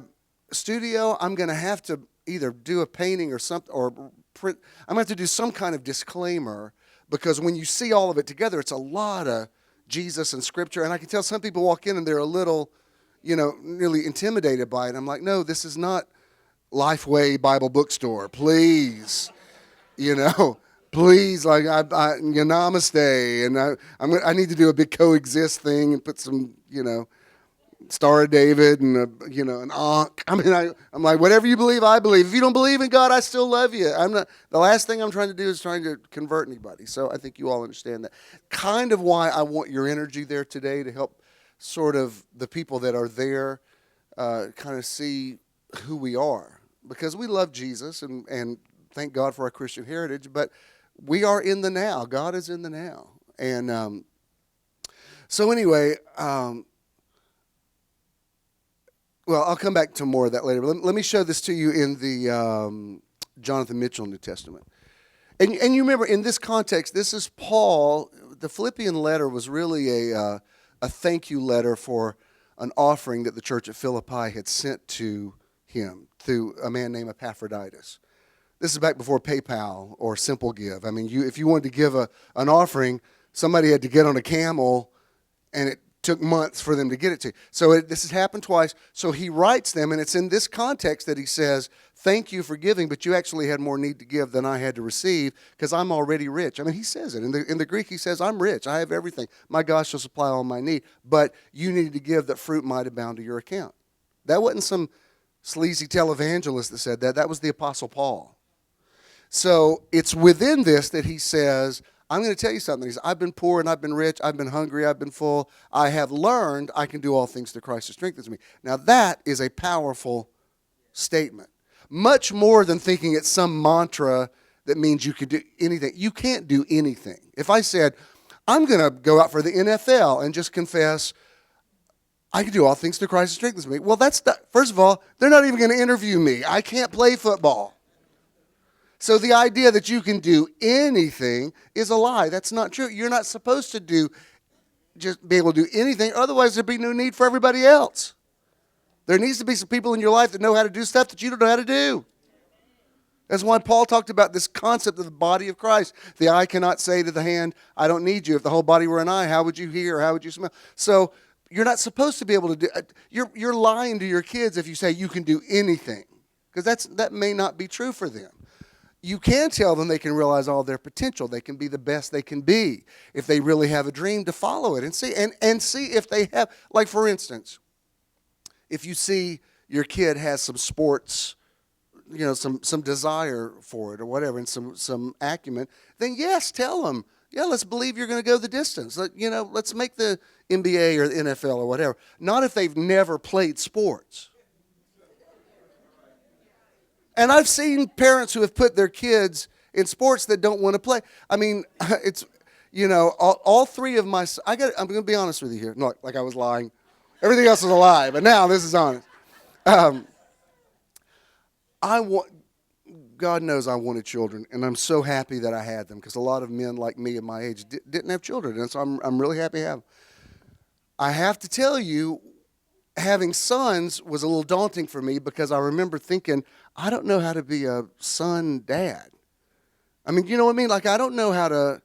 studio, I'm going to have to either do a painting or something, or print. I'm going to have to do some kind of disclaimer because when you see all of it together, it's a lot of Jesus and Scripture. And I can tell some people walk in and they're a little, nearly intimidated by it. I'm like, no, this is not Lifeway Bible Bookstore. Please. Please, like namaste, and I need to do a big coexist thing and put some, Star of David and an ankh. I mean, I'm like, whatever you believe, I believe. If you don't believe in God, I still love you. I'm not. The last thing I'm trying to do is trying to convert anybody. So I think you all understand that. Kind of why I want your energy there today to help sort of the people that are there kind of see who we are, because we love Jesus and thank God for our Christian heritage, but we are in the now. God is in the now. And so anyway, well, I'll come back to more of that later. But let me show this to you in the Jonathan Mitchell New Testament. And you remember, in this context, this is Paul. The Philippian letter was really a thank you letter for an offering that the church at Philippi had sent to him through a man named Epaphroditus. This is back before PayPal or Simple Give. I mean, if you wanted to give an offering, somebody had to get on a camel, and it took months for them to get it to you. So this has happened twice. So he writes them, and it's in this context that he says, thank you for giving, but you actually had more need to give than I had to receive because I'm already rich. I mean, he says it. In the Greek, he says, I'm rich. I have everything. My God shall supply all my need. But you needed to give that fruit might abound to your account. That wasn't some sleazy televangelist that said that. That was the Apostle Paul. So it's within this that he says, I'm going to tell you something. He says, I've been poor and I've been rich. I've been hungry. I've been full. I have learned I can do all things through Christ who strengthens me. Now that is a powerful statement. Much more than thinking it's some mantra that means you could do anything. You can't do anything. If I said, I'm going to go out for the NFL and just confess, I can do all things through Christ who strengthens me. Well, that's not, first of all, they're not even going to interview me. I can't play football. So the idea that you can do anything is a lie. That's not true. You're not supposed to just be able to do anything. Otherwise, there'd be no need for everybody else. There needs to be some people in your life that know how to do stuff that you don't know how to do. That's why Paul talked about this concept of the body of Christ. The eye cannot say to the hand, I don't need you. If the whole body were an eye, how would you hear? How would you smell? So you're not supposed to be able to do, you're lying to your kids if you say you can do anything, because that may not be true for them. You can tell them they can realize all their potential. They can be the best they can be if they really have a dream, to follow it and see. And see if they have, like for instance, if you see your kid has some sports, some desire for it or whatever, and some acumen, then yes, tell them, yeah, let's believe you're going to go the distance. Let's make the NBA or the NFL or whatever. Not if they've never played sports. And I've seen parents who have put their kids in sports that don't want to play. I mean, it's, all three of my, I'm going to be honest with you here. No, like I was lying. Everything else is a lie, but now this is honest. God knows I wanted children, and I'm so happy that I had them, because a lot of men like me at my age didn't have children, and so I'm really happy to have them. I have to tell you, having sons was a little daunting for me, because I remember thinking, I don't know how to be a son dad. I mean, you know what I mean? Like, I don't know how to,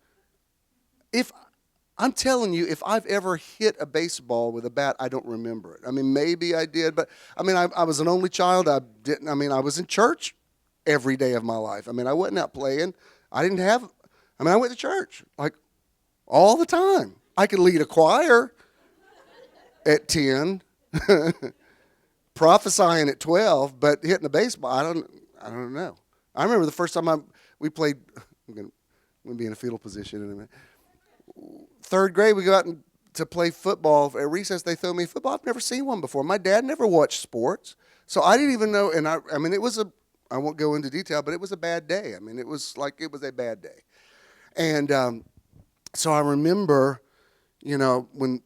I'm telling you, if I've ever hit a baseball with a bat, I don't remember it. I mean, maybe I did, but I mean, I was an only child. I was in church every day of my life. I mean, I wasn't out playing. I went to church, like, all the time. I could lead a choir at 10, prophesying at 12, but hitting a baseball, I don't know. I remember the first time we played, I'm going to be in a fetal position in a minute. Third grade, we go out to play football. At recess, they throw me a football. I've never seen one before. My dad never watched sports, so I didn't even know. And it was I won't go into detail, but it was a bad day. I mean, it was a bad day. And so I remember, when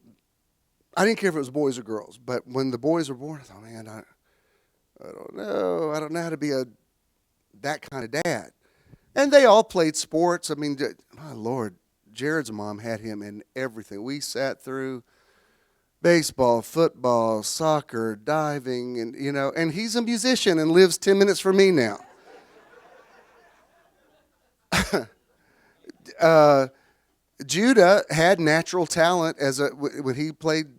I didn't care if it was boys or girls, but when the boys were born, I thought, man, I don't know. I don't know how to be that kind of dad. And they all played sports. I mean, my Lord. Jared's mom had him in everything. We sat through baseball, football, soccer, diving, and he's a musician and lives 10 minutes from me now. Judah had natural talent when he played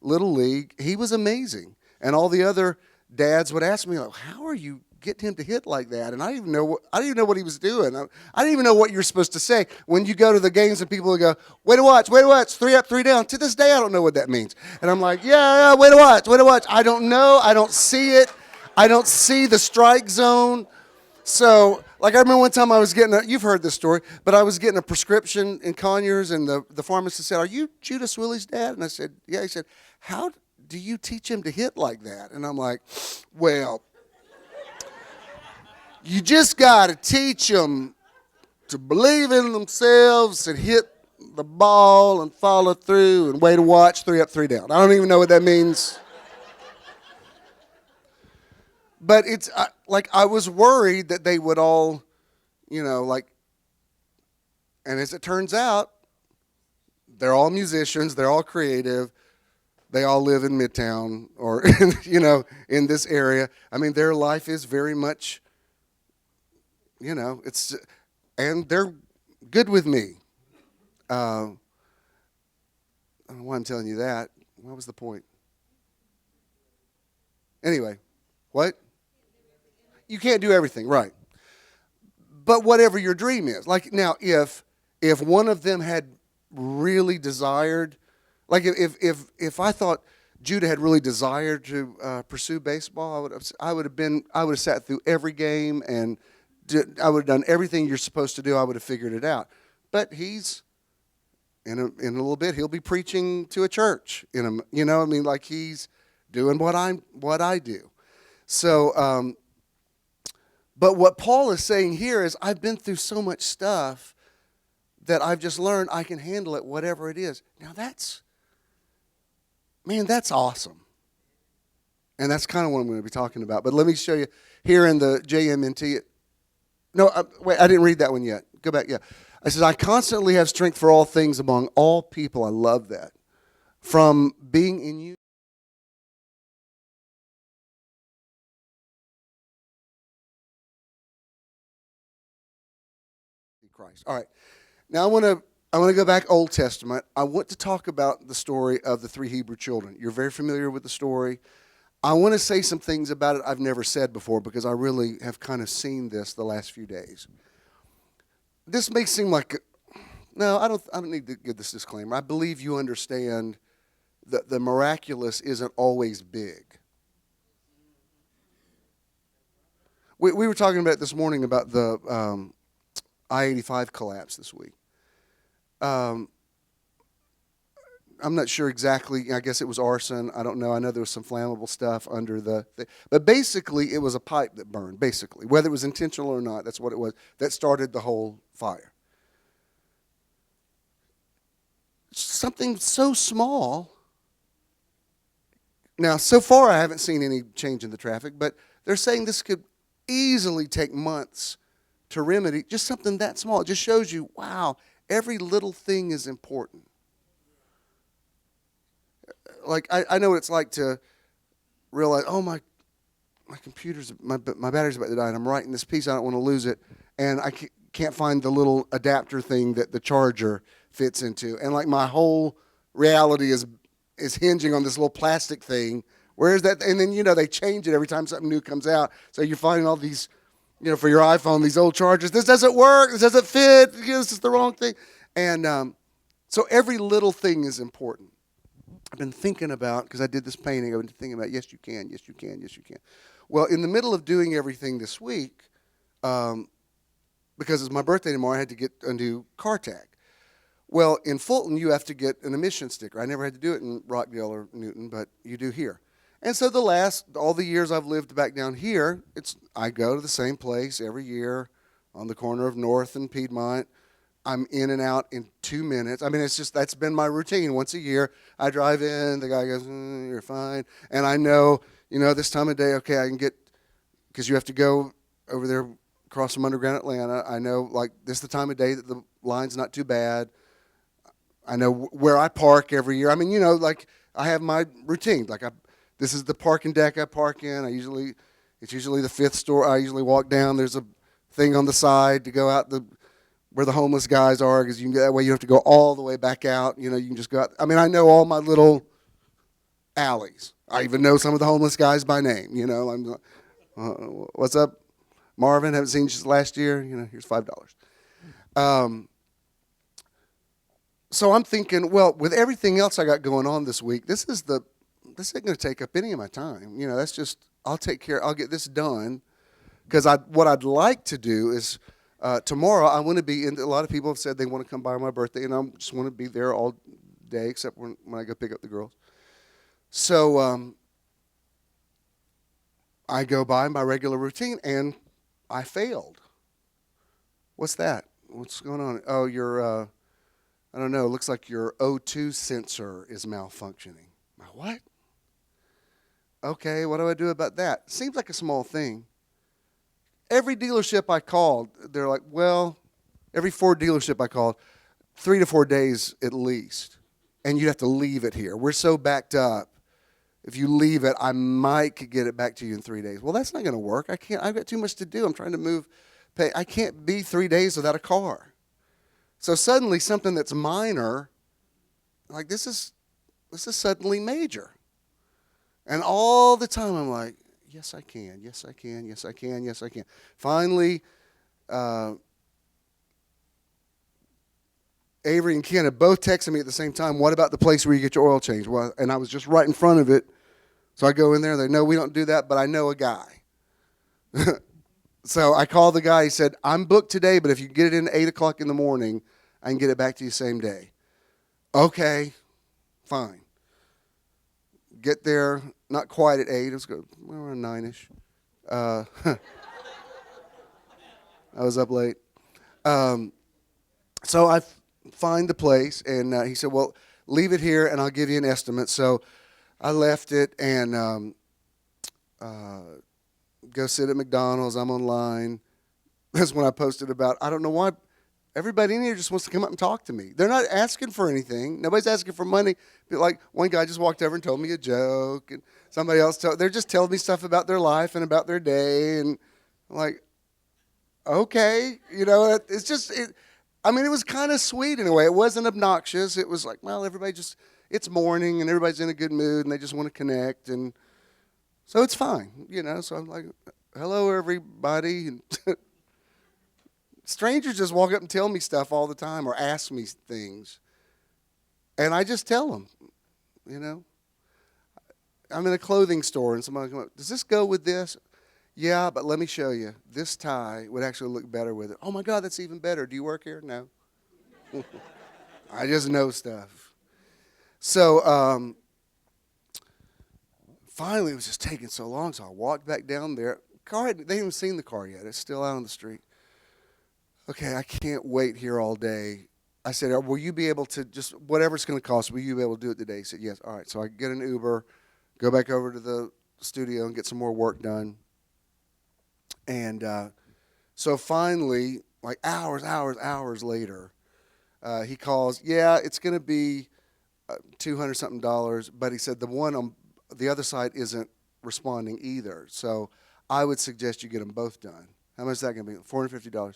Little League. He was amazing. And all the other dads would ask me, like, how are you getting him to hit like that? And I didn't even know what he was doing. I didn't even know what you're supposed to say when you go to the games and people would go, way to watch, 3 up, 3 down. To this day, I don't know what that means. And I'm like, yeah, way to watch. I don't know. I don't see it. I don't see the strike zone. So, like, I remember one time I was you've heard this story, but I was getting a prescription in Conyers, and the pharmacist said, are you Judah Swilley's dad? And I said, yeah. He said, how do you teach him to hit like that? And I'm like, well, you just got to teach them to believe in themselves and hit the ball and follow through and way to watch, 3 up, 3 down. I don't even know what that means. But it's like I was worried that they would all, and as it turns out, they're all musicians, they're all creative, they all live in Midtown or, in this area. I mean, their life is very much, and they're good with me. I don't know why I'm telling you that. What was the point? Anyway, what? You can't do everything, right. But whatever your dream is. Like, now, if one of them had really desired, like if I thought Judah had really desired to pursue baseball, I would have sat through every game, and I would have done everything you're supposed to do. I would have figured it out. But he's in a little bit, he'll be preaching to a church like he's doing what I do. So, but what Paul is saying here is, I've been through so much stuff that I've just learned I can handle it, whatever it is. Now that's awesome. And that's kind of what I'm going to be talking about. But let me show you here in the JMNT. No, wait, I didn't read that one yet. Go back, yeah. I says, I constantly have strength for all things among all people. I love that. From being in you. Christ. All right. Now I want to go back Old Testament. I want to talk about the story of the 3 Hebrew children. You're very familiar with the story. I want to say some things about it I've never said before because I really have kind of seen this the last few days. This may seem like, no, I don't need to give this disclaimer. I believe you understand that the miraculous isn't always big. We were talking about this morning about the I-85 collapse this week. I'm not sure exactly. I guess it was arson. I don't know. I know there was some flammable stuff under the thing. But basically, it was a pipe that burned, basically. Whether it was intentional or not, that's what it was. That started the whole fire. Something so small. Now, so far, I haven't seen any change in the traffic, but they're saying this could easily take months to remedy. Just something that small. It just shows you, wow, every little thing is important. Like, I know what it's like to realize, oh, my computer's, my battery's about to die, and I'm writing this piece, I don't want to lose it, and I can't find the little adapter thing that the charger fits into. And, like, my whole reality is hinging on this little plastic thing. Where's that? And then, they change it every time something new comes out. So you're finding all these, for your iPhone, these old chargers. This doesn't work. This doesn't fit. This is the wrong thing. And so every little thing is important. I've been thinking about, because I did this painting, I've been thinking about, yes, you can, yes, you can, yes, you can. Well, in the middle of doing everything this week, because it's my birthday tomorrow, I had to get a new car tag. Well, in Fulton, you have to get an emission sticker. I never had to do it in Rockdale or Newton, but you do here. And so all the years I've lived back down here, I go to the same place every year on the corner of North and Piedmont. I'm in and out in 2 minutes. I mean, that's been my routine. Once a year, I drive in, the guy goes, you're fine. And I know, this time of day, okay, I can get, because you have to go over there across from underground Atlanta. I know, like, this is the time of day that the line's not too bad. I know where I park every year. I mean, like, I have my routine. Like, this is the parking deck I park in. It's usually the 5th store. I usually walk down. There's a thing on the side to go out where the homeless guys are, because that way you don't have to go all the way back out. You can just go out. I mean, I know all my little alleys. I even know some of the homeless guys by name. I'm what's up, Marvin? Haven't seen you since last year. Here's $5. So I'm thinking, well, with everything else I got going on this week, this ain't going to take up any of my time. That's just, I'll get this done, because what I'd like to do is, tomorrow I want to be in. A lot of people have said they want to come by my birthday, and I just want to be there all day, except when I go pick up the girls. So I go by my regular routine, and I failed. What's that? What's going on? Oh, your, I don't know, it looks like your O2 sensor is malfunctioning. My what? Okay, what do I do about that? Seems like a small thing. Every dealership I called, they're like, well, every Ford dealership I called, 3 to 4 days at least. And you'd have to leave it here. We're so backed up. If you leave it, I might could get it back to you in 3 days. Well, that's not going to work. I can't. I've got too much to do. I'm trying to move. I can't be 3 days without a car. So suddenly something that's minor, like this is suddenly major. And all the time I'm like, yes, I can. Yes, I can. Yes, I can. Yes, I can. Finally, Avery and Ken had both texted me at the same time, what about the place where you get your oil changed? Well, and I was just right in front of it. So I go in there. They know we don't do that, but I know a guy. So I called the guy. He said, I'm booked today, but if you get it in 8 o'clock in the morning, I can get it back to you same day. Okay, fine. Get there, not quite at 8. It was good, around 9-ish. I was up late. So I find the place, and he said, well, leave it here, and I'll give you an estimate. So I left it and go sit at McDonald's. I'm online. That's when I posted about, I don't know why, everybody in here just wants to come up and talk to me. They're not asking for anything. Nobody's asking for money. But like one guy just walked over and told me a joke, and somebody else they're just telling me stuff about their life and about their day, and I'm like, okay, it's just I mean, it was kind of sweet in a way. It wasn't obnoxious. It was like, well, everybody just, it's morning and everybody's in a good mood and they just want to connect. And so it's fine, you know. So I'm like, hello, everybody. And strangers just walk up and tell me stuff all the time or ask me things. And I just tell them, you know. I'm in a clothing store and somebody comes up, does this go with this? Yeah, but let me show you. This tie would actually look better with it. Oh, my God, that's even better. Do you work here? No. I just know stuff. So finally, it was just taking so long, so I walked back down there. They haven't even seen the car yet. It's still out on the street. Okay, I can't wait here all day. I said, will you be able to just, whatever it's going to cost, will you be able to do it today? He said, yes. All right, so I get an Uber, go back over to the studio and get some more work done. And so finally, like hours later, he calls. Yeah, it's going to be $200-something, but he said the one on the other side isn't responding either. So I would suggest you get them both done. How much is that going to be? $450.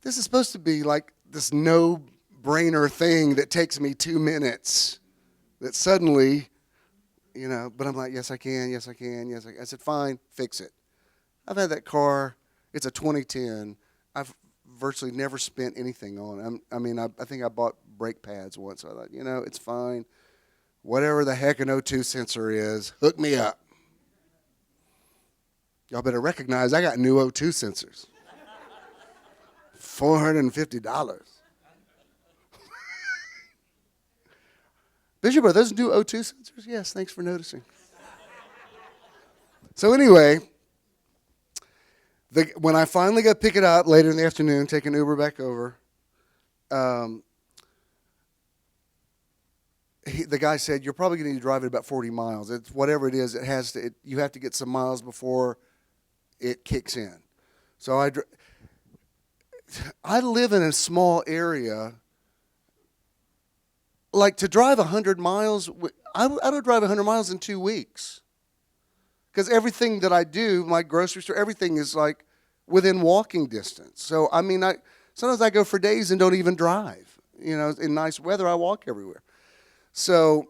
This is supposed to be like this no-brainer thing that takes me 2 minutes. That suddenly, you know, but I'm like, yes, I can, yes, I can, yes, I can. I said, fine, fix it. I've had that car. It's a 2010. I've virtually never spent anything on it. I think I bought brake pads once. I thought, you know, it's fine. Whatever the heck an O2 sensor is, hook me up. Y'all better recognize I got new O2 sensors. $450. Bishop, are those new O2 sensors? Yes, thanks for noticing. So anyway, when I finally go pick it up later in the afternoon, take an Uber back over, the guy said, you're probably going to need to drive it about 40 miles. It's whatever it is, you have to get some miles before it kicks in. So I live in a small area. Like to drive 100 miles, I don't drive 100 miles in 2 weeks. Because everything that I do, my grocery store, everything is like within walking distance. So, I mean, sometimes I go for days and don't even drive. You know, in nice weather, I walk everywhere. So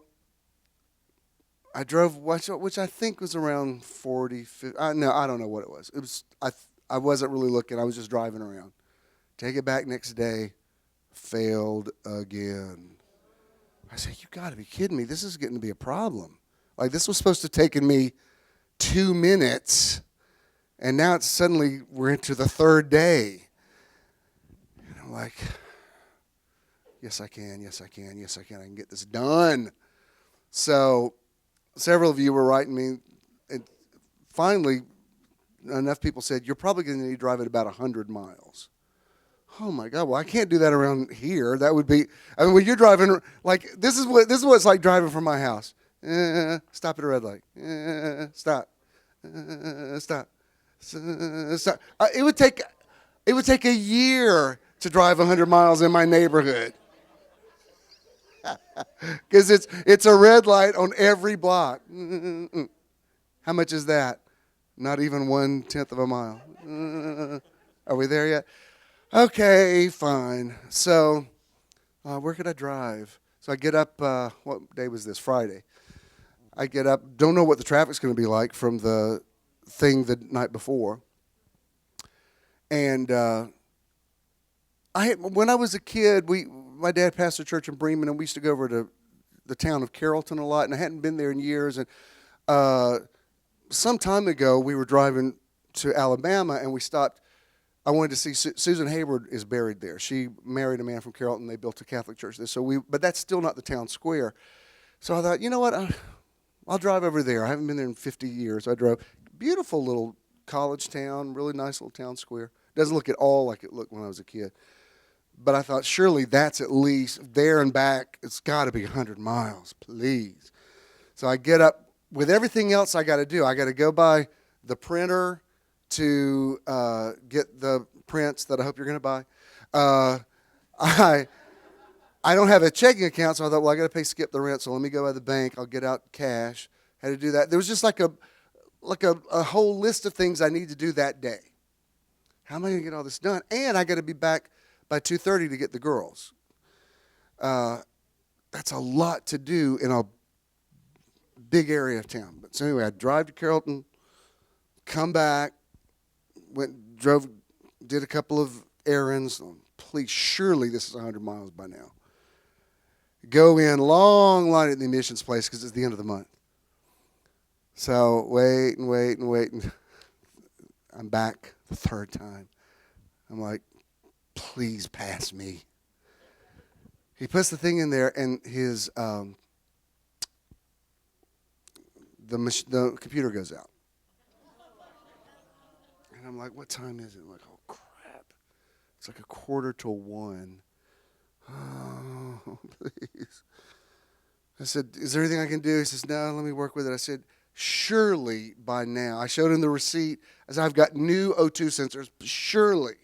I drove, which I think was around 40, 50. No, I don't know what it was. It was I wasn't really looking. I was just driving around. Take it back next day, failed again. I said, you got to be kidding me. This is getting to be a problem. Like, this was supposed to have taken me 2 minutes, and now we're into the third day. And I'm like, yes, I can, yes, I can, yes, I can. I can get this done. So several of you were writing me, and finally enough people said, you're probably going to need to drive it about 100 miles. Oh my God! Well, I can't do that around here. That would be. I mean, when you're driving, like this is what it's like driving from my house. Stop at a red light. Stop. Stop. Stop. It would take a year to drive 100 miles in my neighborhood, because it's a red light on every block. How much is that? Not even 1/10 of a mile. Are we there yet? Okay, fine. So, where could I drive? So I get up, what day was this? Friday. I get up, don't know what the traffic's going to be like from the thing the night before. And when I was a kid, my dad pastored a church in Bremen, and we used to go over to the town of Carrollton a lot, and I hadn't been there in years. And some time ago, we were driving to Alabama, and we stopped. I wanted to see Susan Hayward is buried there. She married a man from Carrollton. They built a Catholic church there. But that's still not the town square. So I thought, you know what? I'll drive over there. I haven't been there in 50 years. I drove. Beautiful little college town, really nice little town square. Doesn't look at all like it looked when I was a kid. But I thought, surely that's at least there and back. It's got to be 100 miles, please. So I get up with everything else I got to do. I got to go by the printer to get the prints that I hope you're going to buy. I don't have a checking account, so I thought, well, I got to pay Skip the rent, so let me go by the bank. I'll get out cash. Had to do that. There was just like a whole list of things I need to do that day. How am I going to get all this done? And I got to be back by 2:30 to get the girls. That's a lot to do in a big area of town. But so anyway, I drive to Carrollton, come back, did a couple of errands. Please, surely this is 100 miles by now. Go in, long line at the admissions place because it's the end of the month. So wait. And I'm back the third time. I'm like, please pass me. He puts the thing in there, and his the computer goes out. And I'm like, what time is it? I'm like, oh, crap. It's like 1:45. Oh, please. I said, is there anything I can do? He says, no, let me work with it. I said, surely by now. I showed him the receipt. I said, I've got new O2 sensors. Surely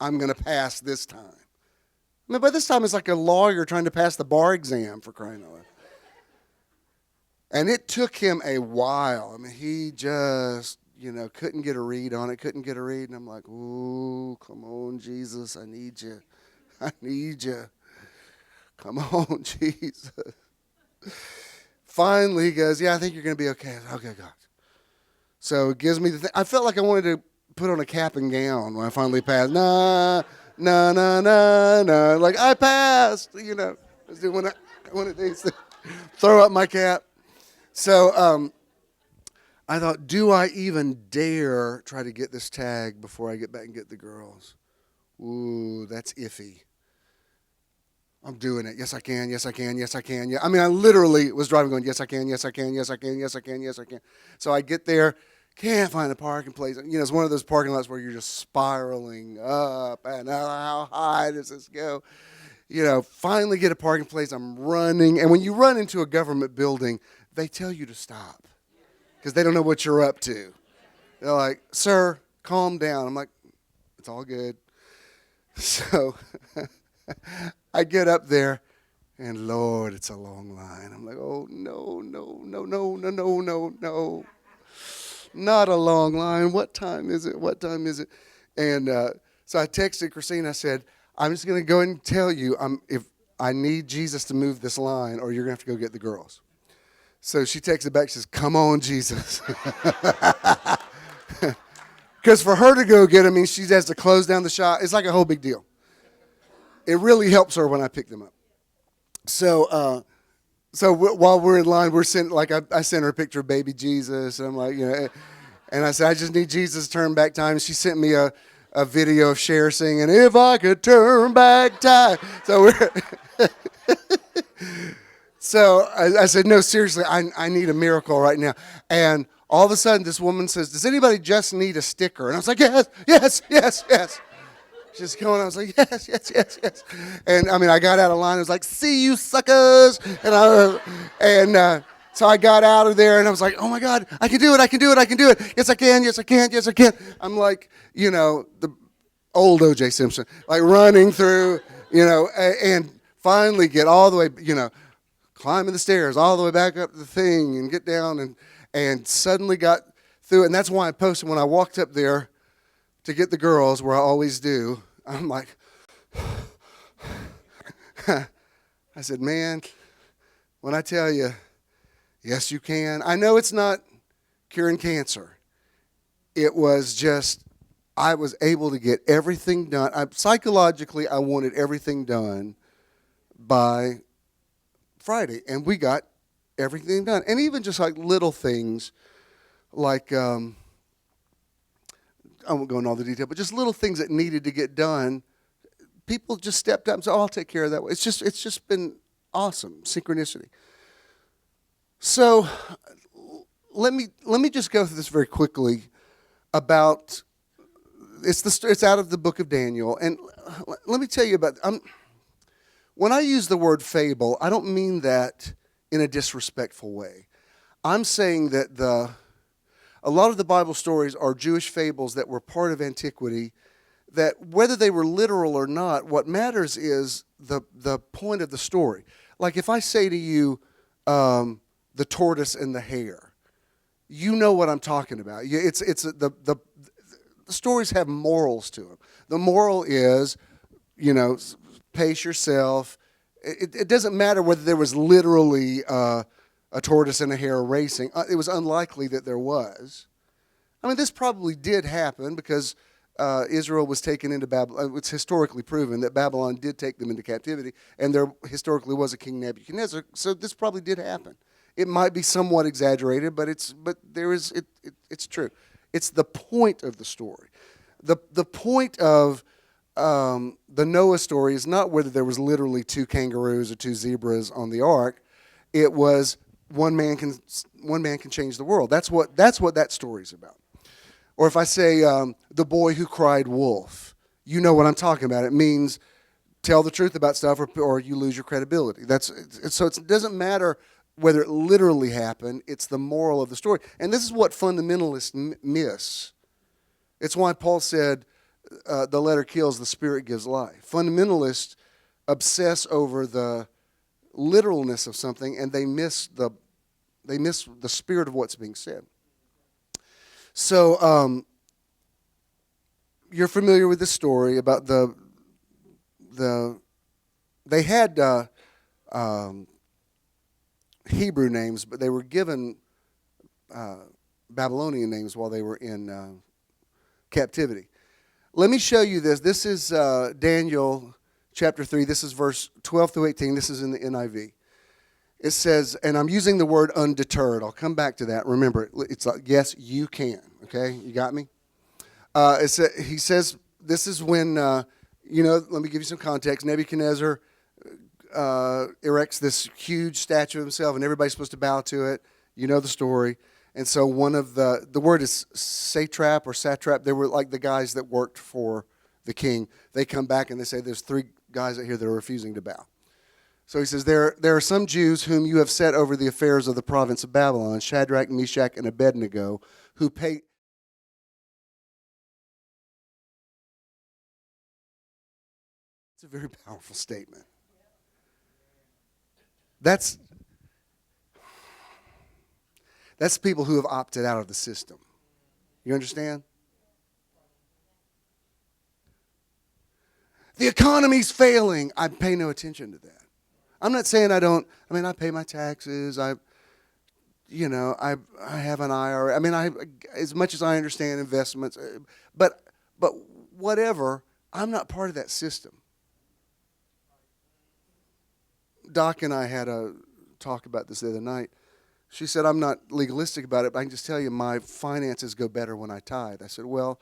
I'm going to pass this time. I mean, by this time, it's like a lawyer trying to pass the bar exam, for crying out loud. And it took him a while. I mean, he just, couldn't get a read on it, And I'm like, ooh, come on, Jesus, I need you. I need you. Come on, Jesus. Finally, he goes, yeah, I think you're going to be okay. I said, okay, God. So it gives me the thing. I felt like I wanted to put on a cap and gown when I finally passed. Nah. Like, I passed, I was doing one of these things. Throw up my cap. So I thought, do I even dare try to get this tag before I get back and get the girls? Ooh, that's iffy. I'm doing it. Yes, I can. Yes, I can. Yes, I can. Yeah. I mean, I literally was driving going, yes, I can. Yes, I can. Yes, I can. Yes, I can. Yes, I can. So I get there, can't find a parking place. It's one of those parking lots where you're just spiraling up, and how high does this go? Finally get a parking place. I'm running. And when you run into a government building, they tell you to stop because they don't know what you're up to. They're like, sir, calm down. I'm like, it's all good. So I get up there, and Lord, it's a long line. I'm like, oh, no. Not a long line. What time is it? And so I texted Christine. I said, I'm just going to go and tell you if I need Jesus to move this line, or you're going to have to go get the girls. So she texted back. She says, come on, Jesus. Because for her to go get them means she has to close down the shop. It's like a whole big deal. It really helps her when I pick them up. So while we're in line, I sent her a picture of baby Jesus, and I'm like, and I said, I just need Jesus to turn back time. She sent me a video of Cher singing, if I could turn back time. So I said, no, seriously, I need a miracle right now. And all of a sudden, this woman says, does anybody just need a sticker? And I was like, yes. Just going, I was like, yes. And I mean, I got out of line. I was like, see you suckers. And so I got out of there, and I was like, oh my God, I can do it. Yes, I can. I'm like, the old O.J. Simpson, like running through, and finally get all the way, climbing the stairs all the way back up the thing and get down and suddenly got through it. And that's why I posted when I walked up there to get the girls, where I always do. I'm like, I said, man, when I tell you, yes, you can. I know it's not curing cancer. It was just, I was able to get everything done. Psychologically, I wanted everything done by Friday, and we got everything done. And even just like little things, like, I won't go into all the detail, but just little things that needed to get done. People just stepped up and said, oh, I'll take care of that. It's just been awesome, synchronicity. So let me just go through this very quickly about, it's out of the book of Daniel. And let me tell you about, when I use the word fable, I don't mean that in a disrespectful way. I'm saying that a lot of the Bible stories are Jewish fables that were part of antiquity, that whether they were literal or not, what matters is the point of the story. Like if I say to you, the tortoise and the hare, you know what I'm talking about. The stories have morals to them. The moral is pace yourself. It doesn't matter whether there was literally a tortoise and a hare racing. It was unlikely that there was. I mean, this probably did happen because Israel was taken into Babylon. It's historically proven that Babylon did take them into captivity, and there historically was a king Nebuchadnezzar. So this probably did happen. It might be somewhat exaggerated, but it's true. It's the point of the story. The point of the Noah story is not whether there was literally 2 kangaroos or 2 zebras on the ark. It was one man can change the world. That's what that story is about. Or if I say the boy who cried wolf, you know what I'm talking about. It means tell the truth about stuff or you lose your credibility. So it doesn't matter whether it literally happened. It's the moral of the story. And this is what fundamentalists miss. It's why Paul said the letter kills, the spirit gives life. Fundamentalists obsess over the literalness of something, and they miss the spirit of what's being said. So you're familiar with the story about they had Hebrew names, but they were given Babylonian names while they were in captivity. Let me show you this. This is Daniel chapter 3. This is verse 12 through 18. This is in the NIV. It says, and I'm using the word undeterred. I'll come back to that. Remember, it's like, yes, you can. Okay, you got me? He says, this is when, let me give you some context. Nebuchadnezzar erects this huge statue of himself, and everybody's supposed to bow to it. You know the story. And so one of the word is satrap or satrap. They were like the guys that worked for the king. They come back and they say, there's 3 guys out here that are refusing to bow. So he says, there are some Jews whom you have set over the affairs of the province of Babylon, Shadrach, Meshach, and Abednego, who pay... It's a very powerful statement. That's people who have opted out of the system. You understand? The economy's failing. I pay no attention to that. I'm not saying I pay my taxes. I have an IRA. As much as I understand investments, but whatever, I'm not part of that system. Doc and I had a talk about this the other night. She said, I'm not legalistic about it, but I can just tell you my finances go better when I tithe. I said, well,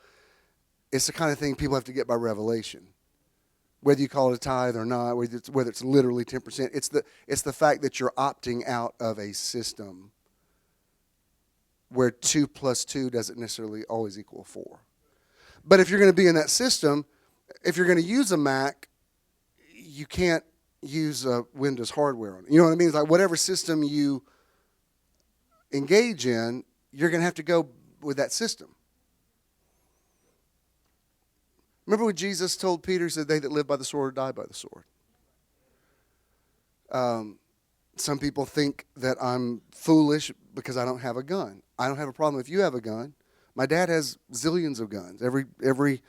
it's the kind of thing people have to get by revelation. Whether you call it a tithe or not, whether it's literally 10%, it's the fact that you're opting out of a system where 2 plus 2 doesn't necessarily always equal 4. But if you're going to be in that system, if you're going to use a Mac, you can't use Windows hardware on it. You know what I mean? It's like whatever system you engage in, you're going to have to go with that system. Remember when Jesus told Peter, he said, they that live by the sword die by the sword. Some people think that I'm foolish because I don't have a gun. I don't have a problem if you have a gun. My dad has zillions of guns. Every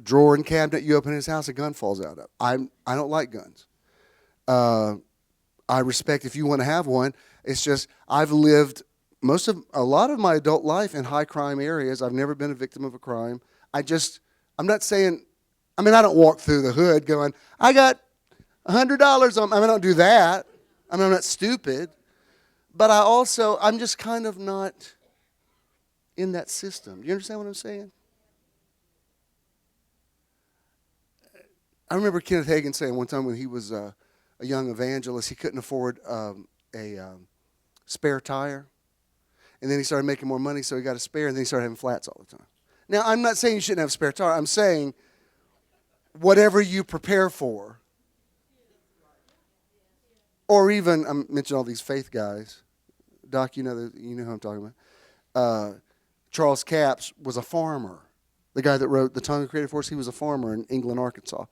drawer and cabinet you open in his house, a gun falls out of. I don't like guns. I respect if you want to have one. It's just I've lived a lot of my adult life in high crime areas. I've never been a victim of a crime. I'm not saying, I don't walk through the hood going, I got $100 on, I don't do that. I'm not stupid. But I'm just kind of not in that system. You understand what I'm saying? I remember Kenneth Hagin saying one time when he was a young evangelist, he couldn't afford a spare tire. And then he started making more money, so he got a spare, and then he started having flats all the time. Now, I'm not saying you shouldn't have a spare tire. I'm saying whatever you prepare for, or even, I'm mentioning all these faith guys. Doc, you know who I'm talking about. Charles Capps was a farmer. The guy that wrote The Tongue of Creative Force, he was a farmer in England, Arkansas.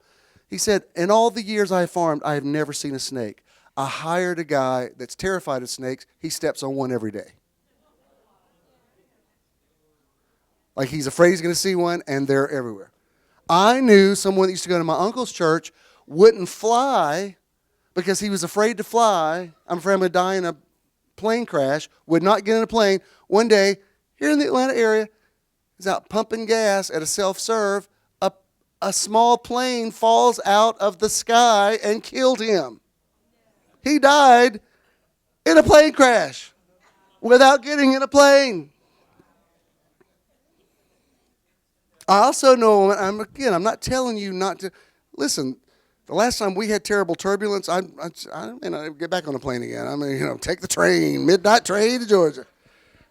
He said, in all the years I farmed, I have never seen a snake. I hired a guy that's terrified of snakes. He steps on one every day. Like he's afraid he's going to see one, and they're everywhere. I knew someone that used to go to my uncle's church wouldn't fly because he was afraid to fly. I'm afraid I'm going to die in a plane crash. Would not get in a plane. One day, here in the Atlanta area, he's out pumping gas at a self-serve. A small plane falls out of the sky and killed him. He died in a plane crash without getting in a plane. I also know, I'm not telling you not to. Listen, the last time we had terrible turbulence, I get back on a plane again. I mean, take the train, midnight train to Georgia.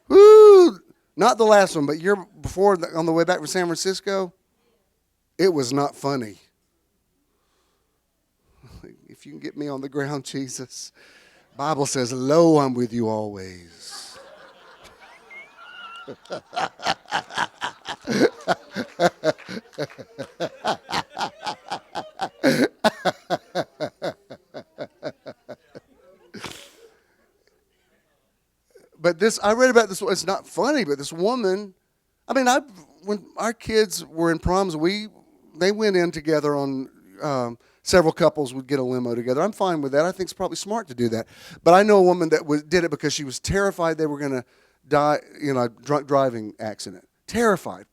Woo! Not the last one, but year before, on the way back from San Francisco, it was not funny. If you can get me on the ground, Jesus. Bible says, lo, I'm with you always. But I read about this, it's not funny, but this woman, when our kids were in proms, they went in together on, several couples would get a limo together. I'm fine with that. I think it's probably smart to do that. But I know a woman that did it because she was terrified they were going to die in a drunk driving accident. Terrified.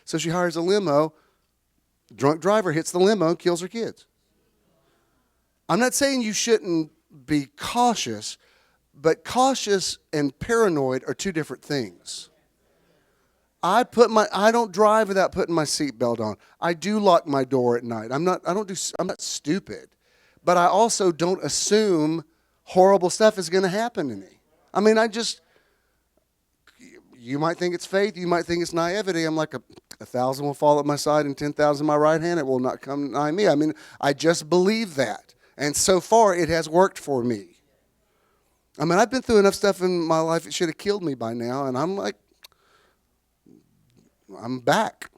So she hires a limo. Drunk driver hits the limo and kills her kids. I'm not saying you shouldn't be cautious, but cautious and paranoid are two different things. I don't drive without putting my seatbelt on. I do lock my door at night. I'm not stupid, but I also don't assume horrible stuff is going to happen to me. You might think it's faith, you might think it's naivety. I'm like 1,000 will fall at my side and 10,000 at my right hand. It will not come nigh me. I just believe that, and so far it has worked for me. I've been through enough stuff in my life it should have killed me by now, and I'm back.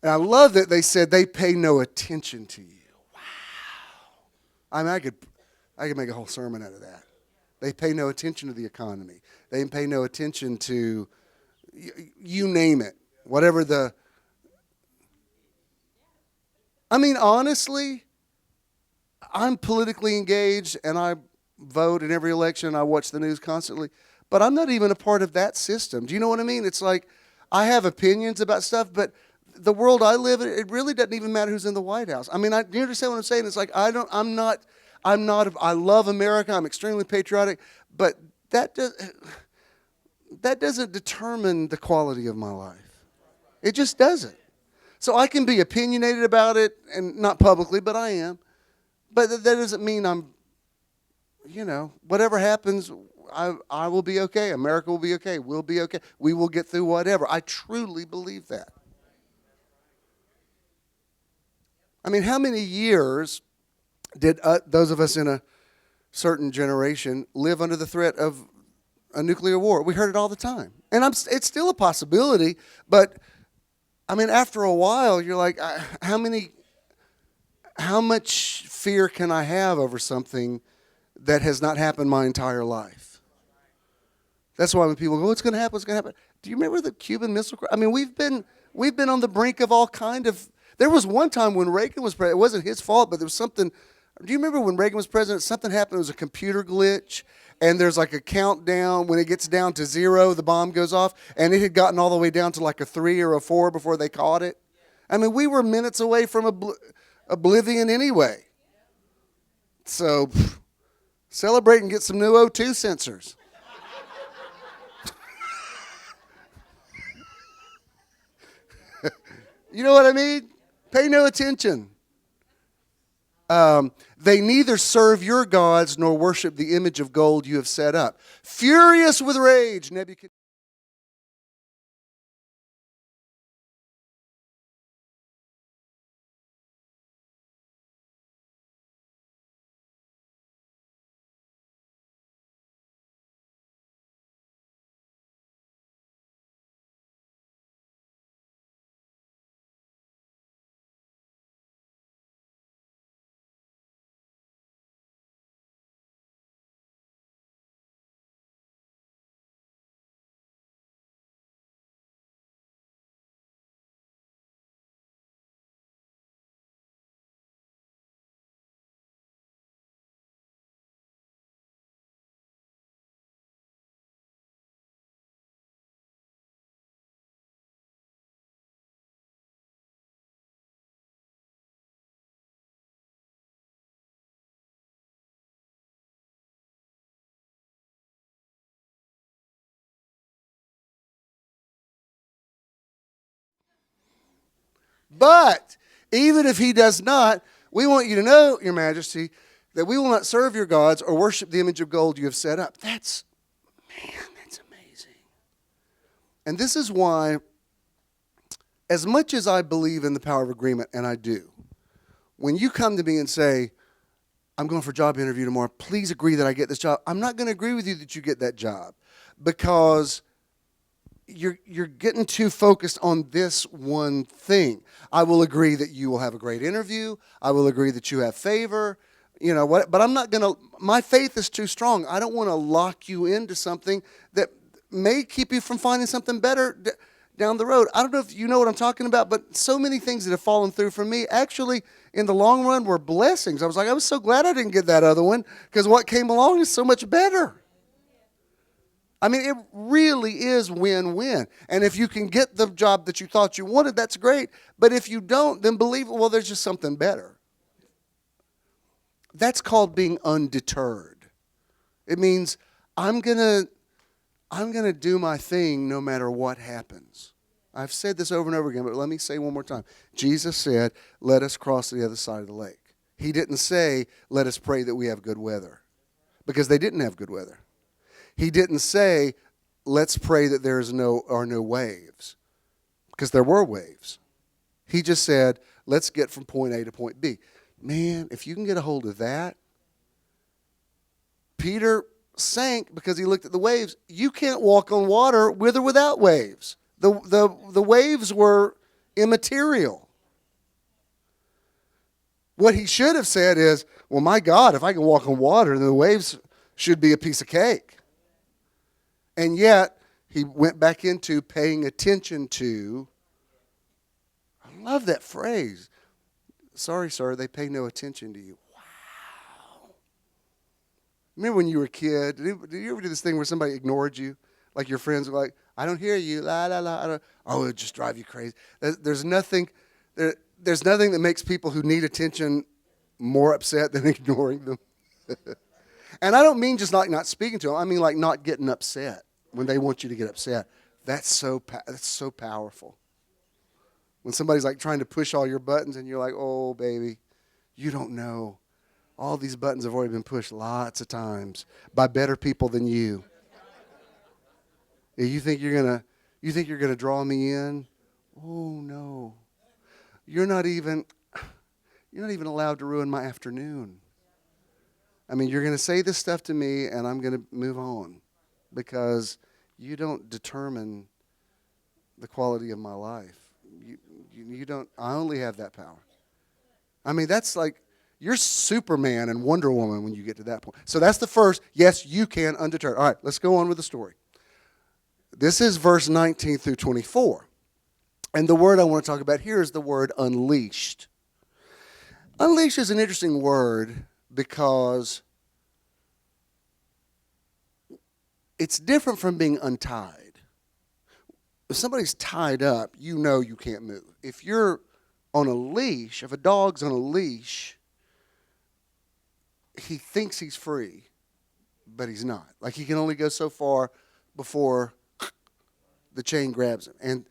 And I love that they said they pay no attention to you. Wow. I could make a whole sermon out of that. They pay no attention to the economy. They pay no attention to, you name it, whatever honestly, I'm politically engaged and I vote in every election. I watch the news constantly. But I'm not even a part of that system. Do you know what I mean? It's like I have opinions about stuff, but the world I live in, it really doesn't even matter who's in the White House. Do you understand what I'm saying? It's like I love America. I'm extremely patriotic, but that doesn't determine the quality of my life. It just doesn't. So I can be opinionated about it, and not publicly, but I am. But that doesn't mean whatever happens, I will be okay. America will be okay. We'll be okay. We will get through whatever. I truly believe that. How many years did those of us in a certain generation live under the threat of a nuclear war? We heard it all the time. And it's still a possibility, but after a while, you're like, how much fear can I have over something that has not happened my entire life? That's why when people go, what's going to happen? What's going to happen? Do you remember the Cuban Missile Crisis? We've been on the brink of all kind of. There was one time when Reagan was president. It wasn't his fault, but there was something. Do you remember when Reagan was president? Something happened. It was a computer glitch, and there's like a countdown. When it gets down to 0, the bomb goes off, and it had gotten all the way down to like a 3 or a 4 before they caught it. We were minutes away from oblivion anyway. So celebrate and get some new O2 sensors. You know what I mean? Pay no attention. They neither serve your gods nor worship the image of gold you have set up. Furious with rage, Nebuchadnezzar But even if he does not, we want you to know, Your Majesty, that we will not serve your gods or worship the image of gold you have set up. That's amazing. And this is why, as much as I believe in the power of agreement, and I do, when you come to me and say, I'm going for a job interview tomorrow, please agree that I get this job, I'm not going to agree with you that you get that job, because you're getting too focused on this one thing. I will agree that you will have a great interview. I will agree that you have favor. You know what? But I'm not going to, my faith is too strong. I don't want to lock you into something that may keep you from finding something better down the road. I don't know if you know what I'm talking about, but so many things that have fallen through for me actually in the long run were blessings. I was so glad I didn't get that other one, because what came along is so much better. I mean, it really is win-win. And if you can get the job that you thought you wanted, that's great. But if you don't, then believe, well, there's just something better. That's called being undeterred. It means I'm gonna do my thing no matter what happens. I've said this over and over again, but let me say one more time. Jesus said, let us cross to the other side of the lake. He didn't say, let us pray that we have good weather, because they didn't have good weather. He didn't say, let's pray that there are no waves, because there were waves. He just said, let's get from point A to point B. Man, if you can get a hold of that, Peter sank because he looked at the waves. You can't walk on water with or without waves. The waves were immaterial. What he should have said is, well, my God, if I can walk on water, then the waves should be a piece of cake. And yet, he went back into paying attention to, I love that phrase, sorry, sir, they pay no attention to you. Wow. Remember when you were a kid, did you ever do this thing where somebody ignored you? Like your friends were like, I don't hear you, la, la, la. Oh, it would just drive you crazy. There's nothing that makes people who need attention more upset than ignoring them. And I don't mean just like not speaking to them. I mean like not getting upset when they want you to get upset. That's so powerful. When somebody's like trying to push all your buttons and you're like, oh, baby, you don't know. All these buttons have already been pushed lots of times by better people than you. You think you're gonna draw me in? Oh, no. You're not even allowed to ruin my afternoon. I mean, you're going to say this stuff to me, and I'm going to move on, because you don't determine the quality of my life. You don't. I only have that power. I mean, that's like you're Superman and Wonder Woman when you get to that point. So that's the first. Yes, you can undeterred. All right, let's go on with the story. This is verse 19 through 24. And the word I want to talk about here is the word unleashed. Unleashed is an interesting word because it's different from being untied. If somebody's tied up, you know you can't move. If you're on a leash, if a dog's on a leash, he thinks he's free, but he's not. Like he can only go so far before the chain grabs him. And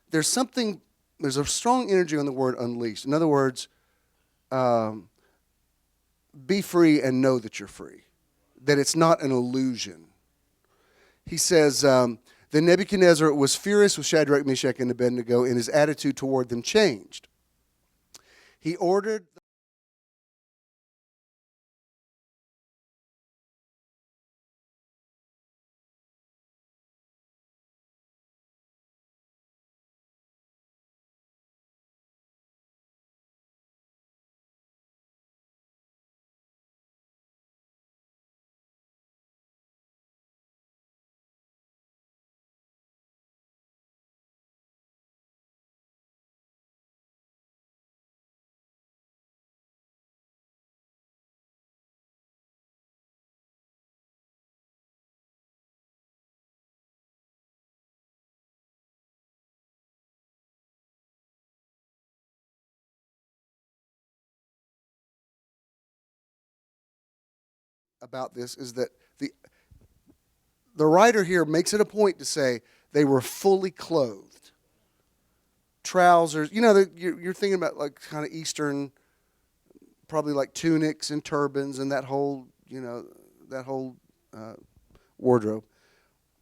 there's a strong energy on the word unleashed. In other words, be free and know that you're free, that it's not an illusion. He says, then Nebuchadnezzar was furious with Shadrach, Meshach, and Abednego, and his attitude toward them changed. He ordered about this is that the writer here makes it a point to say they were fully clothed trousers. You're thinking about like kind of Eastern, probably like tunics and turbans and that whole wardrobe.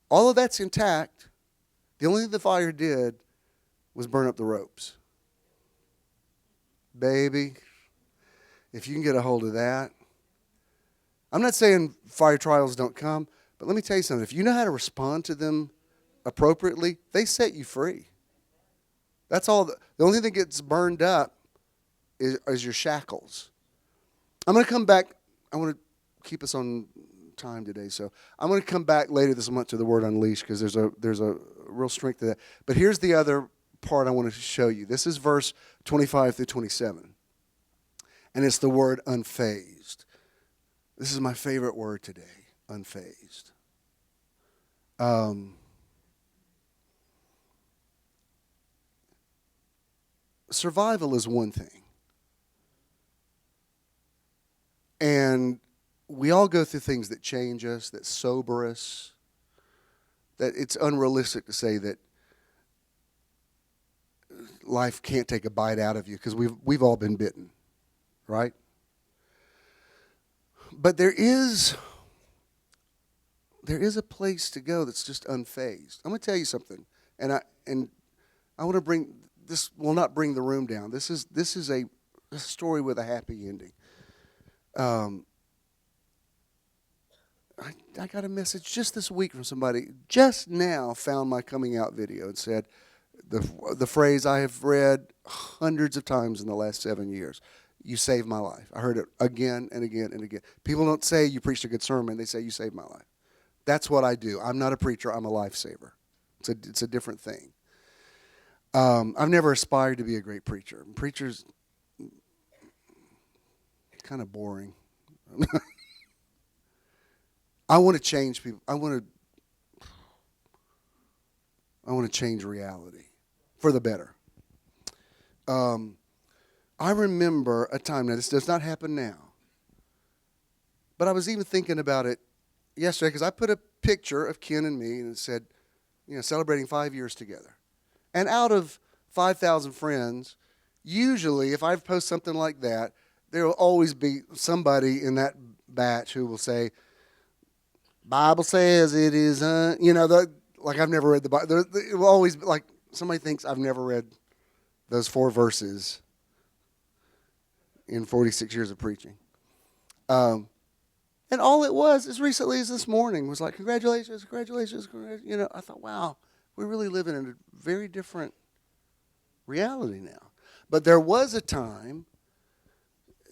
All of that's intact. The only thing the fire did was burn up the ropes. Baby, if you can get a hold of that. I'm not saying fire trials don't come, but let me tell you something. If you know how to respond to them appropriately, they set you free. That's all. The only thing that gets burned up is your shackles. I'm going to come back. I want to keep us on time today, so I'm going to come back later this month to the word unleash because there's a real strength to that. But here's the other part I want to show you. This is verse 25 through 27, and it's the word unfazed. This is my favorite word today, unfazed. Survival is one thing. And we all go through things that change us, that sober us, that it's unrealistic to say that life can't take a bite out of you because we've all been bitten, right? But there is a place to go that's just unfazed. I'm going to tell you something, and I want to bring this. Will not bring the room down. This is a story with a happy ending. I got a message just this week from somebody. Just now found my coming out video and said the phrase I have read hundreds of times in the last 7 years. You saved my life. I heard it again and again and again. People don't say you preached a good sermon. They say you saved my life. That's what I do. I'm not a preacher. I'm a lifesaver. It's a different thing. I've never aspired to be a great preacher. Preachers kind of boring. I want to change people. I want to change reality for the better. I remember a time, now this does not happen now, but I was even thinking about it yesterday because I put a picture of Ken and me and it said, celebrating 5 years together. And out of 5,000 friends, usually if I post something like that, there will always be somebody in that batch who will say, Bible says it is, like I've never read the Bible. It will always be like somebody thinks I've never read those 4 verses in 46 years of preaching. And all it was as recently as this morning was like, congratulations. I thought, wow, we're really living in a very different reality now. But there was a time,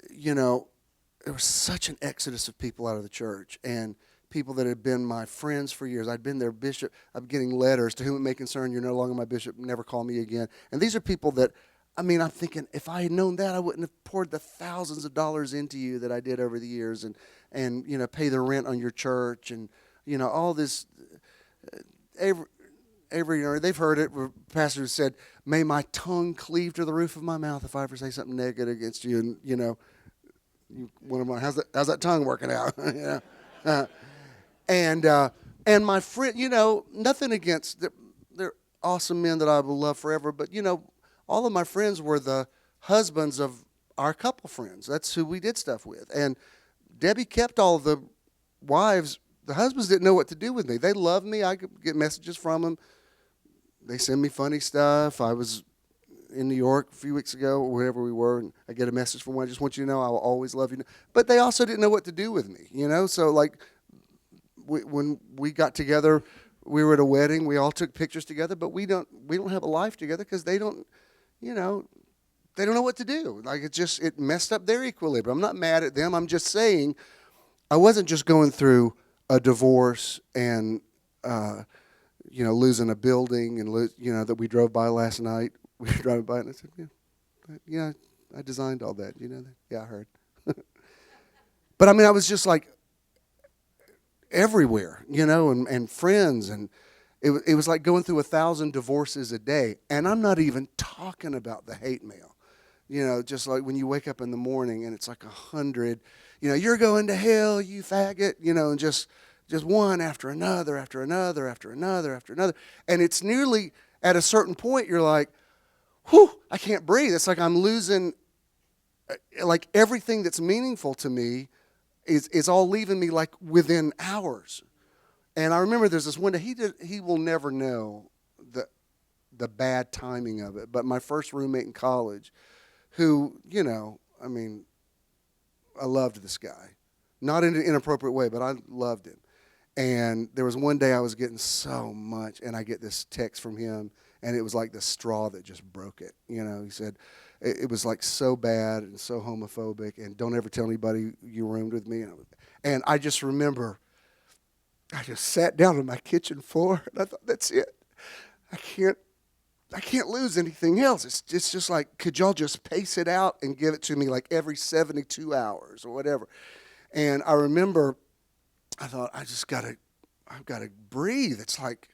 there was such an exodus of people out of the church and people that had been my friends for years. I'd been their bishop. I'm getting letters, to whom it may concern, you're no longer my bishop, never call me again. And these are people that, I'm thinking, if I had known that, I wouldn't have poured the thousands of dollars into you that I did over the years and pay the rent on your church and, all this. Every they've heard it. Pastor said, may my tongue cleave to the roof of my mouth if I ever say something negative against you. And, one of my, how's that tongue working out? And my friend, nothing against, they're awesome men that I will love forever, but, all of my friends were the husbands of our couple friends. That's who we did stuff with. And Debbie kept all of the wives. The husbands didn't know what to do with me. They loved me. I could get messages from them. They send me funny stuff. I was in New York a few weeks ago, or wherever we were, and I get a message from one. I just want you to know I will always love you. But they also didn't know what to do with me, So, like, when we got together, we were at a wedding. We all took pictures together, but we don't have a life together because they don't, they don't know what to do. Like, it messed up their equilibrium. I'm not mad at them. I'm just saying I wasn't just going through a divorce and, losing a building and, that we drove by last night. We were driving by and I said, yeah, I designed all that. You know that? Yeah, I heard. But, I was just like everywhere, and friends. And it was like going through 1,000 divorces a day. And I'm not even talking about the hate mail. Just like when you wake up in the morning and it's like 100, you're going to hell, you faggot, and just one after another, after another, after another, after another. And it's nearly at a certain point you're like, I can't breathe. It's like I'm losing, like everything that's meaningful to me is all leaving me like within hours. And I remember there's this one day, he will never know the bad timing of it, but my first roommate in college, who, I mean, I loved this guy. Not in an inappropriate way, but I loved him. And there was one day I was getting so much, and I get this text from him, and it was like the straw that just broke it. He said, it was like so bad and so homophobic, and don't ever tell anybody you roomed with me. And I just remember, I just sat down on my kitchen floor, and I thought, that's it. I can't lose anything else. It's just like, could y'all just pace it out and give it to me like every 72 hours or whatever? And I remember, I thought, I've got to breathe. It's like,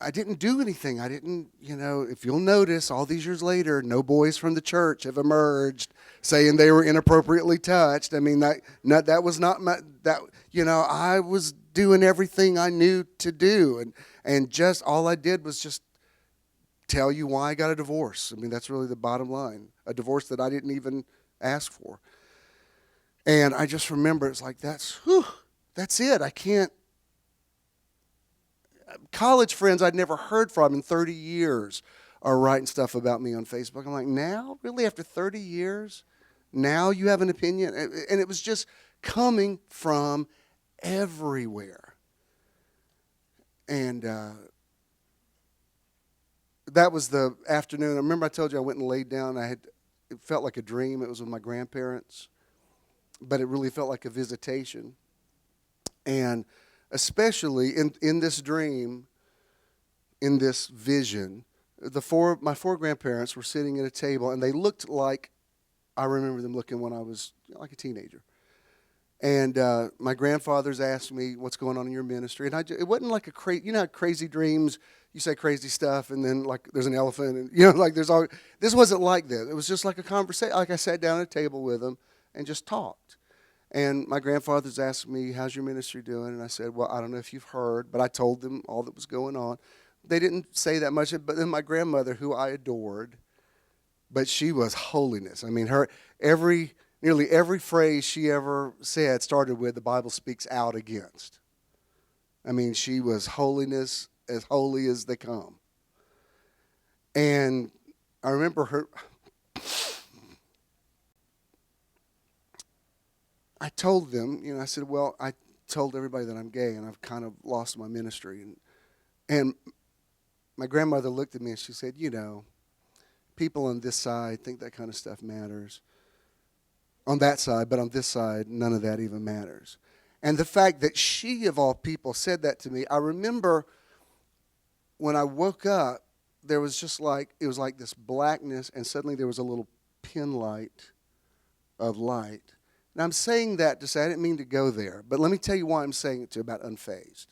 I didn't do anything. I didn't, if you'll notice, all these years later, no boys from the church have emerged saying they were inappropriately touched. I mean, that was not I was doing everything I knew to do. And just all I did was just tell you why I got a divorce. I mean, that's really the bottom line. A divorce that I didn't even ask for. And I just remember it's like, that's it. I can't. College friends I'd never heard from in 30 years are writing stuff about me on Facebook. I'm like, now? Really? After 30 years? Now you have an opinion? And it was just coming from everywhere. And that was the afternoon. I remember I told you I went and laid down. It felt like a dream. It was with my grandparents. But it really felt like a visitation. And especially in this dream, in this vision, my four grandparents were sitting at a table, and they looked like I remember them looking when I was like a teenager. And my grandfathers asked me, what's going on in your ministry? And it wasn't like crazy dreams, you say crazy stuff, and then like there's an elephant, and like this wasn't like that. It was just like a conversation. Like I sat down at a table with them and just talked. And my grandfathers asked me, how's your ministry doing? And I said, well, I don't know if you've heard, but I told them all that was going on. They didn't say that much, but then my grandmother, who I adored, but she was holiness. I mean, nearly every phrase she ever said started with, the Bible speaks out against. I mean, she was holiness, as holy as they come. And I remember her... I told them, I said, well, I told everybody that I'm gay, and I've kind of lost my ministry. And my grandmother looked at me, and she said, people on this side think that kind of stuff matters. On that side, but on this side, none of that even matters. And the fact that she, of all people, said that to me, I remember when I woke up, there was just it was like this blackness, and suddenly there was a little pin light of light. And I'm saying that to say I didn't mean to go there, but let me tell you why I'm saying it about unfazed.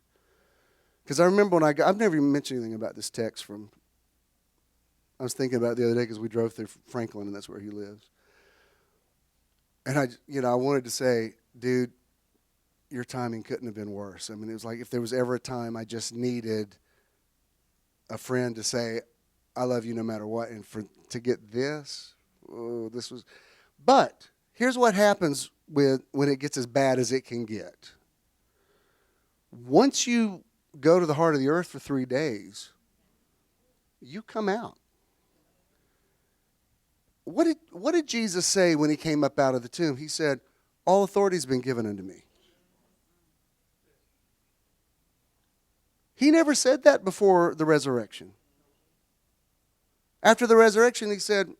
Because I remember when I've never even mentioned anything about this text I was thinking about it the other day because we drove through Franklin, and that's where he lives. And I wanted to say, dude, your timing couldn't have been worse. I mean, it was like if there was ever a time I just needed a friend to say, I love you no matter what, and to get this, this was, but here's what happens when it gets as bad as it can get. Once you go to the heart of the earth for 3 days, you come out. What did Jesus say when he came up out of the tomb? He said, all authority has been given unto me. He never said that before the resurrection. After the resurrection, he said,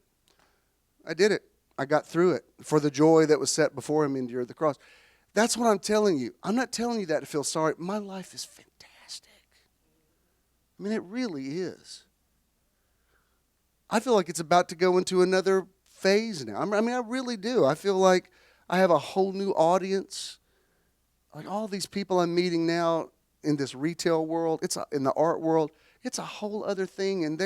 I did it. I got through it. For the joy that was set before him endured the cross. That's what I'm telling you. I'm not telling you that to feel sorry. My life is fantastic. I mean, it really is. I feel like it's about to go into another phase now. I mean, I really do. I feel like I have a whole new audience. Like all these people I'm meeting now in this retail world, in the art world, it's a whole other thing. And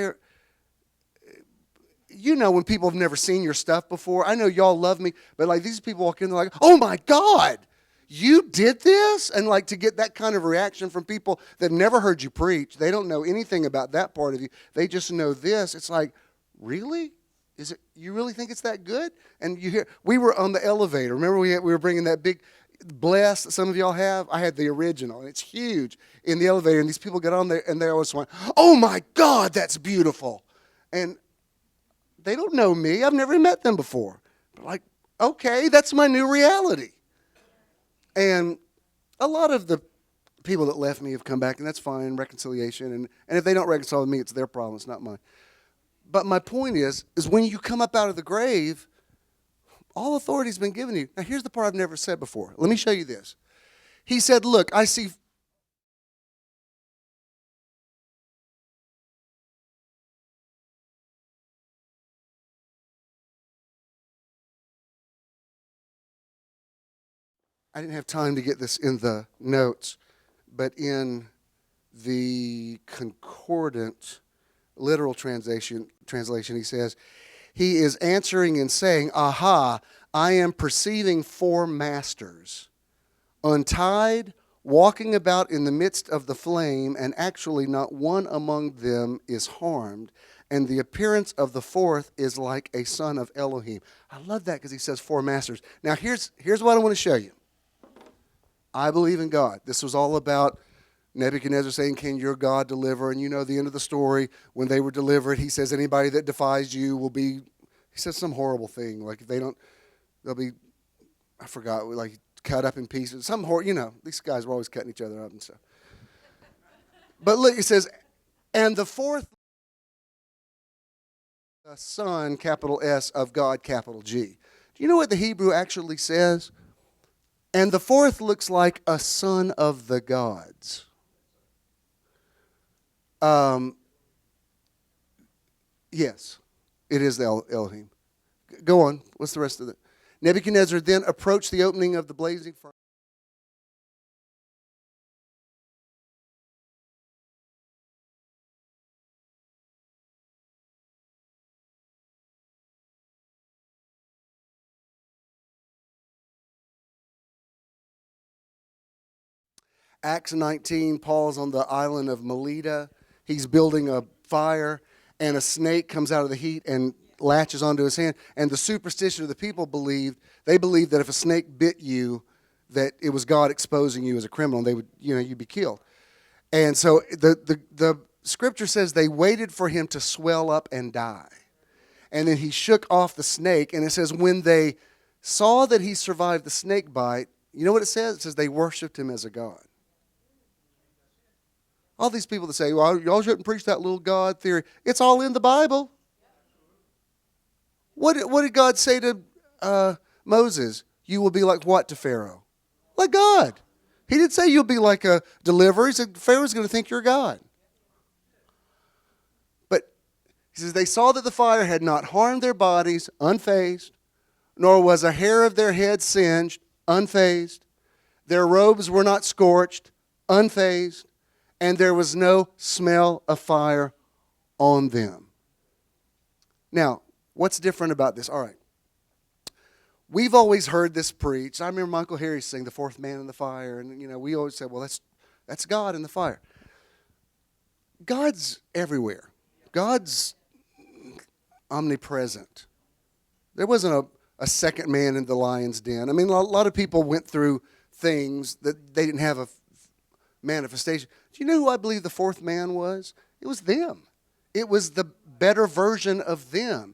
when people have never seen your stuff before, I know y'all love me, but like these people walk in, they're like, oh my God, you did this? And like to get that kind of reaction from people that never heard you preach, they don't know anything about that part of you. They just know this. It's like, really? You really think it's that good? And you hear, we were on the elevator. Remember we were bringing that big Bless that some of y'all have? I had the original, and it's huge in the elevator. And these people get on there, and they always went, "Oh my God, that's beautiful!" And they don't know me. I've never met them before. But like, okay, that's my new reality. And a lot of the people that left me have come back, and that's fine, reconciliation. And if they don't reconcile with me, it's their problem. It's not mine. But my point is when you come up out of the grave, all authority's been given to you. Now, here's the part I've never said before. Let me show you this. He said, look, I see. I didn't have time to get this in the notes, but in the concordant literal translation, he says, he is answering and saying, aha, I am perceiving 4 masters, untied, walking about in the midst of the flame, and actually not one among them is harmed. And the appearance of the 4th is like a son of Elohim. I love that because he says 4 masters. Now here's what I want to show you. I believe in God. This was all about Nebuchadnezzar saying, can your God deliver? And you know the end of the story. When they were delivered, he says, anybody that defies you will be, he says some horrible thing. Like if they don't, they'll be, I forgot, like cut up in pieces. Some these guys were always cutting each other up and stuff. But look, it says, and the 4th, the son, capital S, of God, capital G. Do you know what the Hebrew actually says? And the 4th looks like a son of the gods. Yes, it is the Elohim. Go on. What's the rest of it? Nebuchadnezzar then approached the opening of the blazing furnace. Acts 19, Paul's on the island of Melita. He's building a fire, and a snake comes out of the heat and latches onto his hand. And the superstition of the people believed that if a snake bit you, that it was God exposing you as a criminal, and they would, you'd be killed. And so the scripture says they waited for him to swell up and die. And then he shook off the snake, and it says when they saw that he survived the snake bite, you know what it says? It says they worshiped him as a god. All these people that say, well, y'all shouldn't preach that little God theory. It's all in the Bible. What did God say to Moses? You will be like what to Pharaoh? Like God. He didn't say you'll be like a deliverer. He said Pharaoh's going to think you're God. But he says they saw that the fire had not harmed their bodies, unfazed, nor was a hair of their head singed, unfazed. Their robes were not scorched, unfazed. And there was no smell of fire on them. Now, what's different about this? All right. We've always heard this preached. I remember Michael Harry sing the 4th man in the fire. And, we always said, well, that's God in the fire. God's everywhere. God's omnipresent. There wasn't a second man in the lion's den. I mean, a lot of people went through things that they didn't have a manifestation. Do you know who I believe the 4th man was? It was them. It was the better version of them.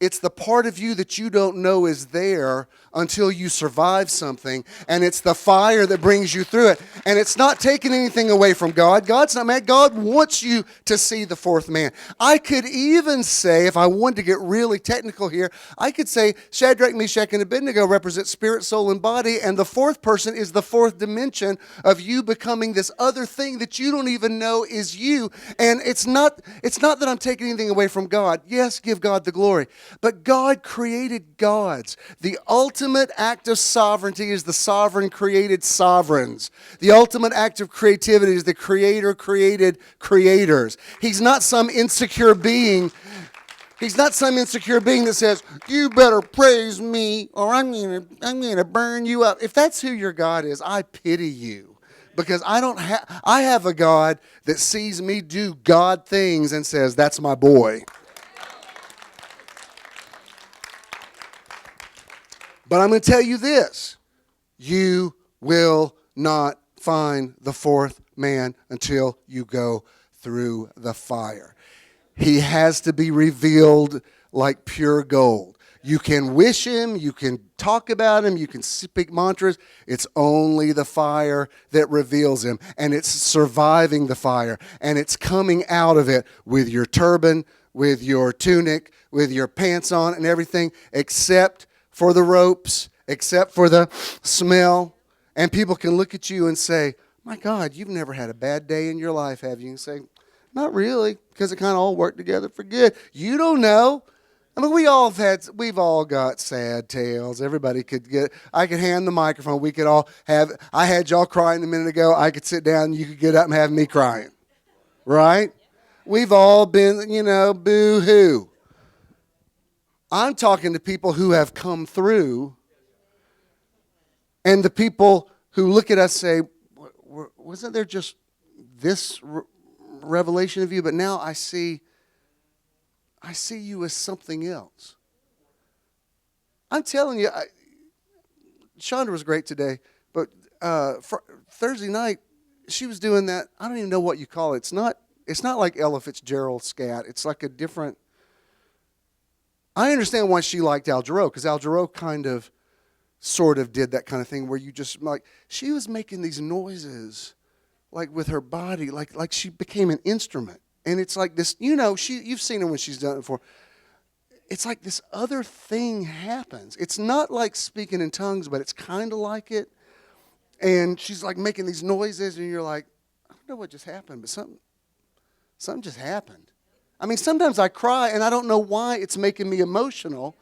It's the part of you that you don't know is there until you survive something, and it's the fire that brings you through it. And it's not taking anything away from God. God's not mad. God wants you to see the 4th man. I could even say, if I wanted to get really technical here, I could say Shadrach, Meshach, and Abednego represent spirit, soul, and body, and the 4th person is the 4th dimension of you becoming this other thing that you don't even know is you. And it's not that I'm taking anything away from God. Yes, give God the glory. But God created gods. The ultimate act of sovereignty is the sovereign created sovereigns. The ultimate act of creativity is the creator created creators. He's not some insecure being. He's not some insecure being that says, you better praise me or I'm gonna burn you up. If that's who your God is, I pity you. Because I have a God that sees me do God things and says, that's my boy. But I'm going to tell you this. You will not find the fourth man until you go through the fire. He has to be revealed like pure gold. You can wish him, you can talk about him, you can speak mantras. It's only the fire that reveals him. And it's surviving the fire. And it's coming out of it with your turban, with your tunic, with your pants on and everything, except for the ropes, except for the smell. And people can look at you and say, my God, you've never had a bad day in your life, have you? And say, not really, because it kind of all worked together for good. You don't know. I mean, we've all got sad tales. Everybody I could hand the microphone. We could all I had y'all crying a minute ago. I could sit down and you could get up and have me crying. Right? We've all been, boo-hoo. I'm talking to people who have come through, and the people who look at us say, wasn't there just this revelation of you? But now I see you as something else. I'm telling you, Chandra was great today, but for Thursday night, she was doing that. I don't even know what you call it. It's not like Ella Fitzgerald scat. It's like a different. I understand why she liked Al Jarreau, because Al Jarreau kind of, sort of did that kind of thing where you just she was making these noises, like with her body, like she became an instrument. And it's like this, you've seen her when she's done it before. It's like this other thing happens. It's not like speaking in tongues, but it's kind of like it. And she's like making these noises, and you're like, I don't know what just happened, but something just happened. I mean, sometimes I cry, and I don't know why it's making me emotional.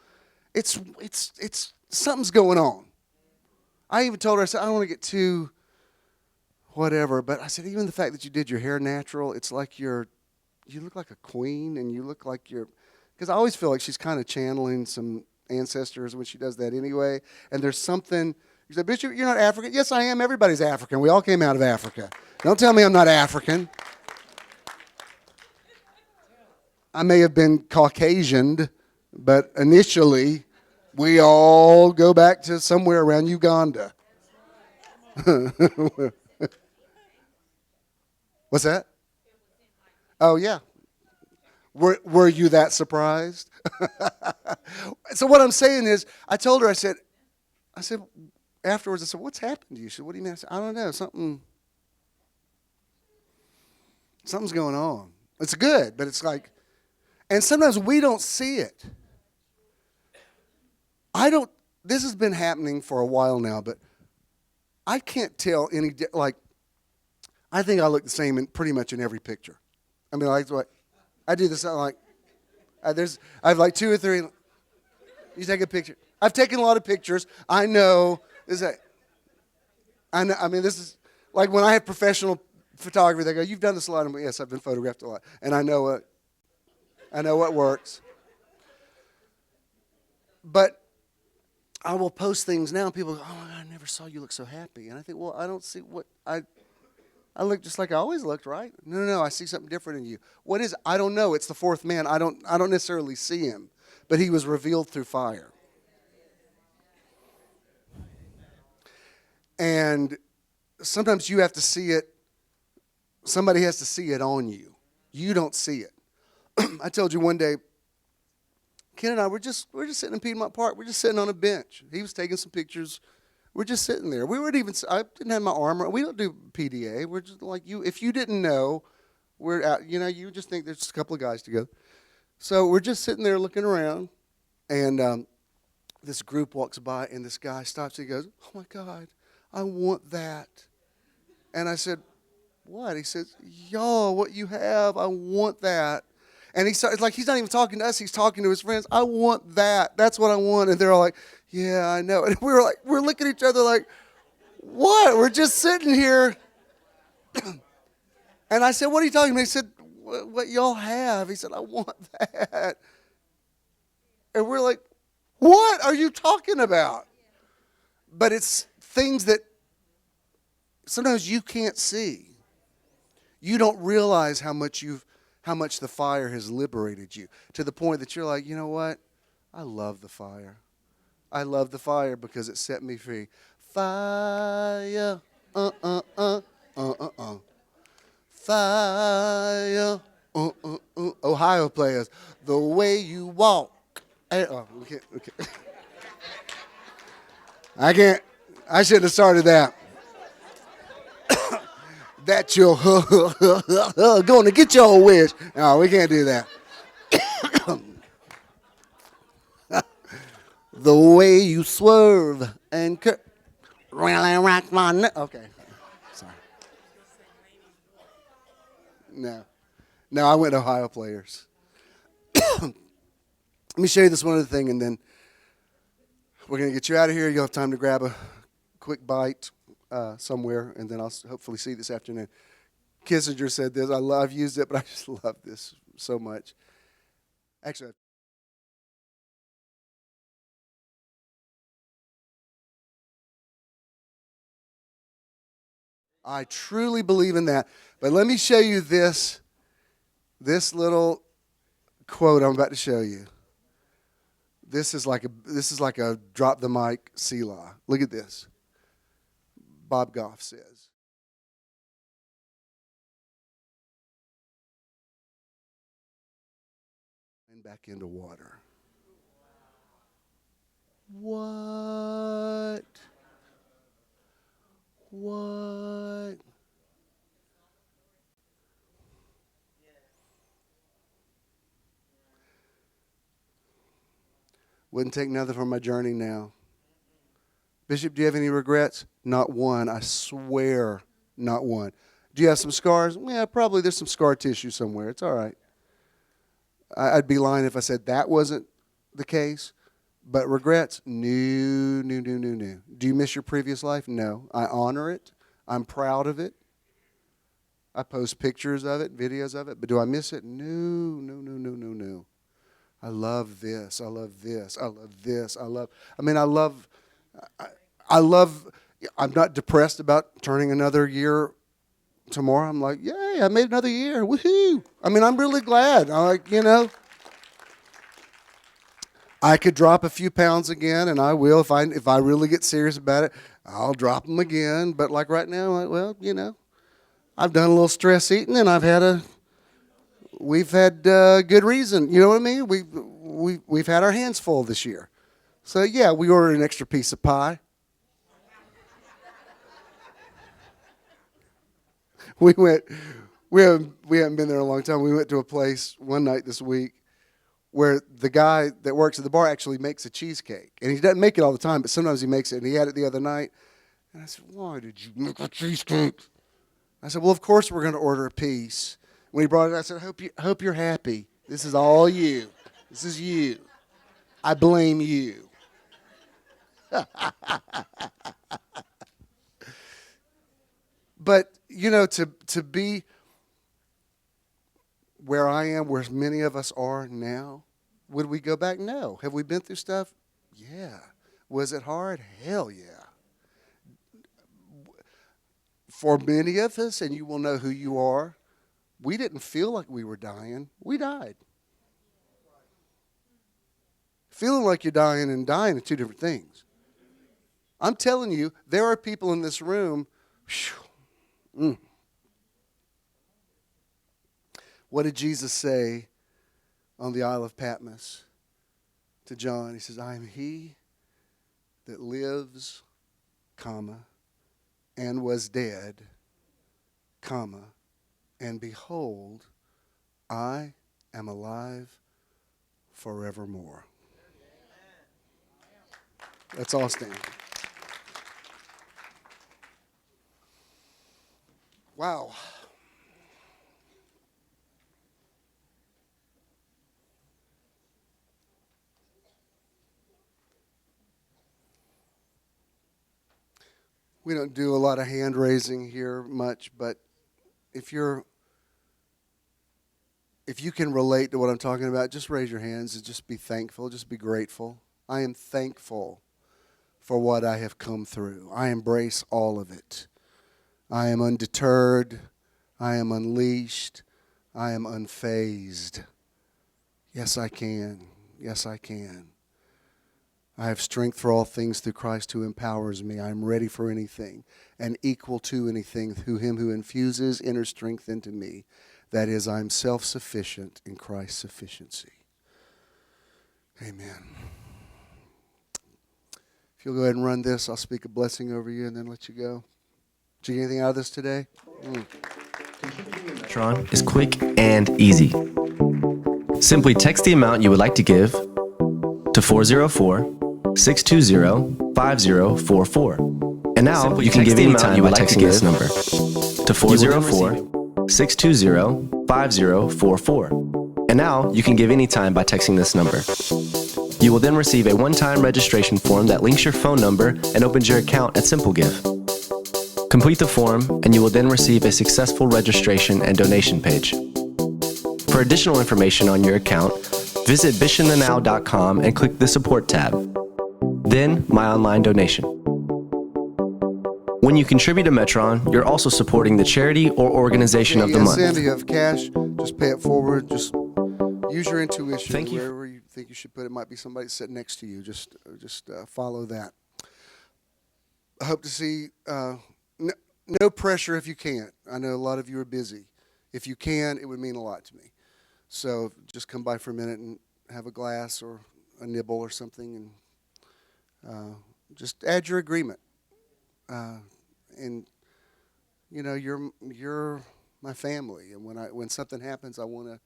It's something's going on. I even told her, I said, I don't want to get too whatever, but I said, even the fact that you did your hair natural, it's like you look like a queen, and you look like because I always feel like she's kind of channeling some ancestors when she does that anyway. And there's something, you say, Bishop, you're not African? Yes, I am. Everybody's African. We all came out of Africa. Don't tell me I'm not African. I may have been Caucasianed, but initially, we all go back to somewhere around Uganda. What's that? Oh, yeah. Were you that surprised? So what I'm saying is, I told her, I said, afterwards, I said, what's happened to you? She said, what do you mean? I said, I don't know. Something's going on. It's good, but it's like, and sometimes we don't see it. This has been happening for a while now, but I can't tell I think I look the same pretty much in every picture. I mean, I do this, I have like 2 or 3, you take a picture. I've taken a lot of pictures. I know, this is, like when I have professional photography, they go, you've done this a lot. I'm like, yes, I've been photographed a lot. And I know what works. But I will post things now, and people go, oh my God, I never saw you look so happy. And I think, well, I don't see what, I look just like I always looked, right? No, I see something different in you. What is it? I don't know. It's the fourth man. I don't necessarily see him, but he was revealed through fire. And sometimes you have to see it. Somebody has to see it on you. You don't see it. I told you one day, Ken and I, we're just sitting in Piedmont Park. We're just sitting on a bench. He was taking some pictures. We're just sitting there. I didn't have my armor. We don't do PDA. We're just like you. If you didn't know, we're out. You just think there's just a couple of guys together. So we're just sitting there looking around, and this group walks by, and this guy stops. And he goes, "Oh my God, I want that." And I said, "What?" He says, "Y'all, what you have, I want that." And it's like he's not even talking to us. He's talking to his friends. I want that. That's what I want. And they're all like, yeah, I know. And we're looking at each other like, what? We're just sitting here. And I said, what are you talking about? He said, what y'all have? He said, I want that. And we're like, what are you talking about? But it's things that sometimes you can't see. You don't realize how much the fire has liberated you, to the point that you're like, you know what? I love the fire. I love the fire because it set me free. Fire, fire, Ohio players, the way you walk. We can't. I shouldn't have started that. That you're going to get your wish. No, we can't do that. The way you swerve and really rock my neck. Okay, sorry. No, I went to Ohio players. Let me show you this one other thing, and then we're going to get you out of here. You'll have time to grab a quick bite somewhere, and then I'll hopefully see you this afternoon. Kissinger said this. I've used it, but I just love this so much. Actually, I truly believe in that. But let me show you this little quote I'm about to show you. This is like a drop the mic Selah. Look at this. Bob Goff says, and back into water. What? Wouldn't take nothing from my journey now. Bishop, do you have any regrets? Not one. I swear, not one. Do you have some scars? Yeah, probably there's some scar tissue somewhere. It's all right. I'd be lying if I said that wasn't the case. But regrets? No. Do you miss your previous life? No. I honor it. I'm proud of it. I post pictures of it, videos of it. But do I miss it? No. I love this. I'm not depressed about turning another year tomorrow. I'm like, yay, I made another year. Woohoo. I'm really glad. I could drop a few pounds again, and I will. If I really get serious about it, I'll drop them again. But like right now, I've done a little stress eating, and we've had good reason. You know what I mean? We've had our hands full this year. So yeah, we ordered an extra piece of pie. We haven't been there in a long time. We went to a place one night this week where the guy that works at the bar actually makes a cheesecake. And he doesn't make it all the time, but sometimes he makes it. And he had it the other night. And I said, why did you make a cheesecake? I said, well, of course we're going to order a piece. When he brought it, I said, hope you're happy. This is all you. This is you. I blame you. But, to be where I am, where many of us are now, would we go back? No. Have we been through stuff? Yeah. Was it hard? Hell yeah. For many of us, and you will know who you are, we didn't feel like we were dying. We died. Feeling like you're dying and dying are two different things. I'm telling you, there are people in this room. What did Jesus say on the Isle of Patmos to John? He says, I am he that lives, and was dead, and behold, I am alive forevermore. Let's all stand. Wow. We don't do a lot of hand raising here much, but if you can relate to what I'm talking about, just raise your hands and just be thankful, just be grateful. I am thankful for what I have come through. I embrace all of it. I am undeterred. I am unleashed. I am unfazed. Yes, I can. Yes, I can. I have strength for all things through Christ who empowers me. I am ready for anything and equal to anything through him who infuses inner strength into me. That is, I am self-sufficient in Christ's sufficiency. Amen. If you'll go ahead and run this, I'll speak a blessing over you and then let you go. Did you get anything out of this today?
Metron is quick and easy. Simply text the amount you would like to give to 404-620-5044. And now you can give any time by texting this number to 404-620-5044. And now you can give any time by texting this number. You will then receive a one-time registration form that links your phone number and opens your account at SimpleGive. Complete the form, and you will then receive a successful registration and donation page. For additional information on your account, visit bishandthenow.com and click the Support tab. Then, My Online Donation. When you contribute to Metron, you're also supporting the charity or organization of the month.
If you have cash, just pay it forward. Just use your intuition.
Thank you.
Wherever you think you should put it, might be somebody sitting next to you. Just follow that. I hope to see... No pressure if you can't. I know a lot of you are busy. If you can, it would mean a lot to me. So just come by for a minute and have a glass or a nibble or something, and just add your agreement. And you know, you're my family, and when something happens, I want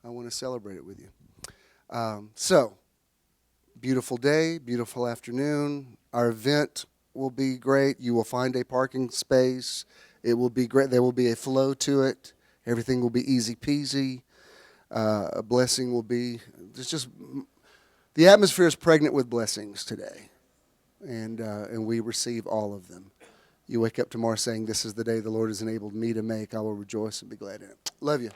to celebrate it with you. So beautiful day, beautiful afternoon. Our event will be great. You will find a parking space. It will be great. There will be a flow to it. Everything will be easy peasy. A blessing will be, it's just, the atmosphere is pregnant with blessings today. And we receive all of them. You wake up tomorrow saying, this is the day the Lord has enabled me to make. I will rejoice and be glad in it. Love you.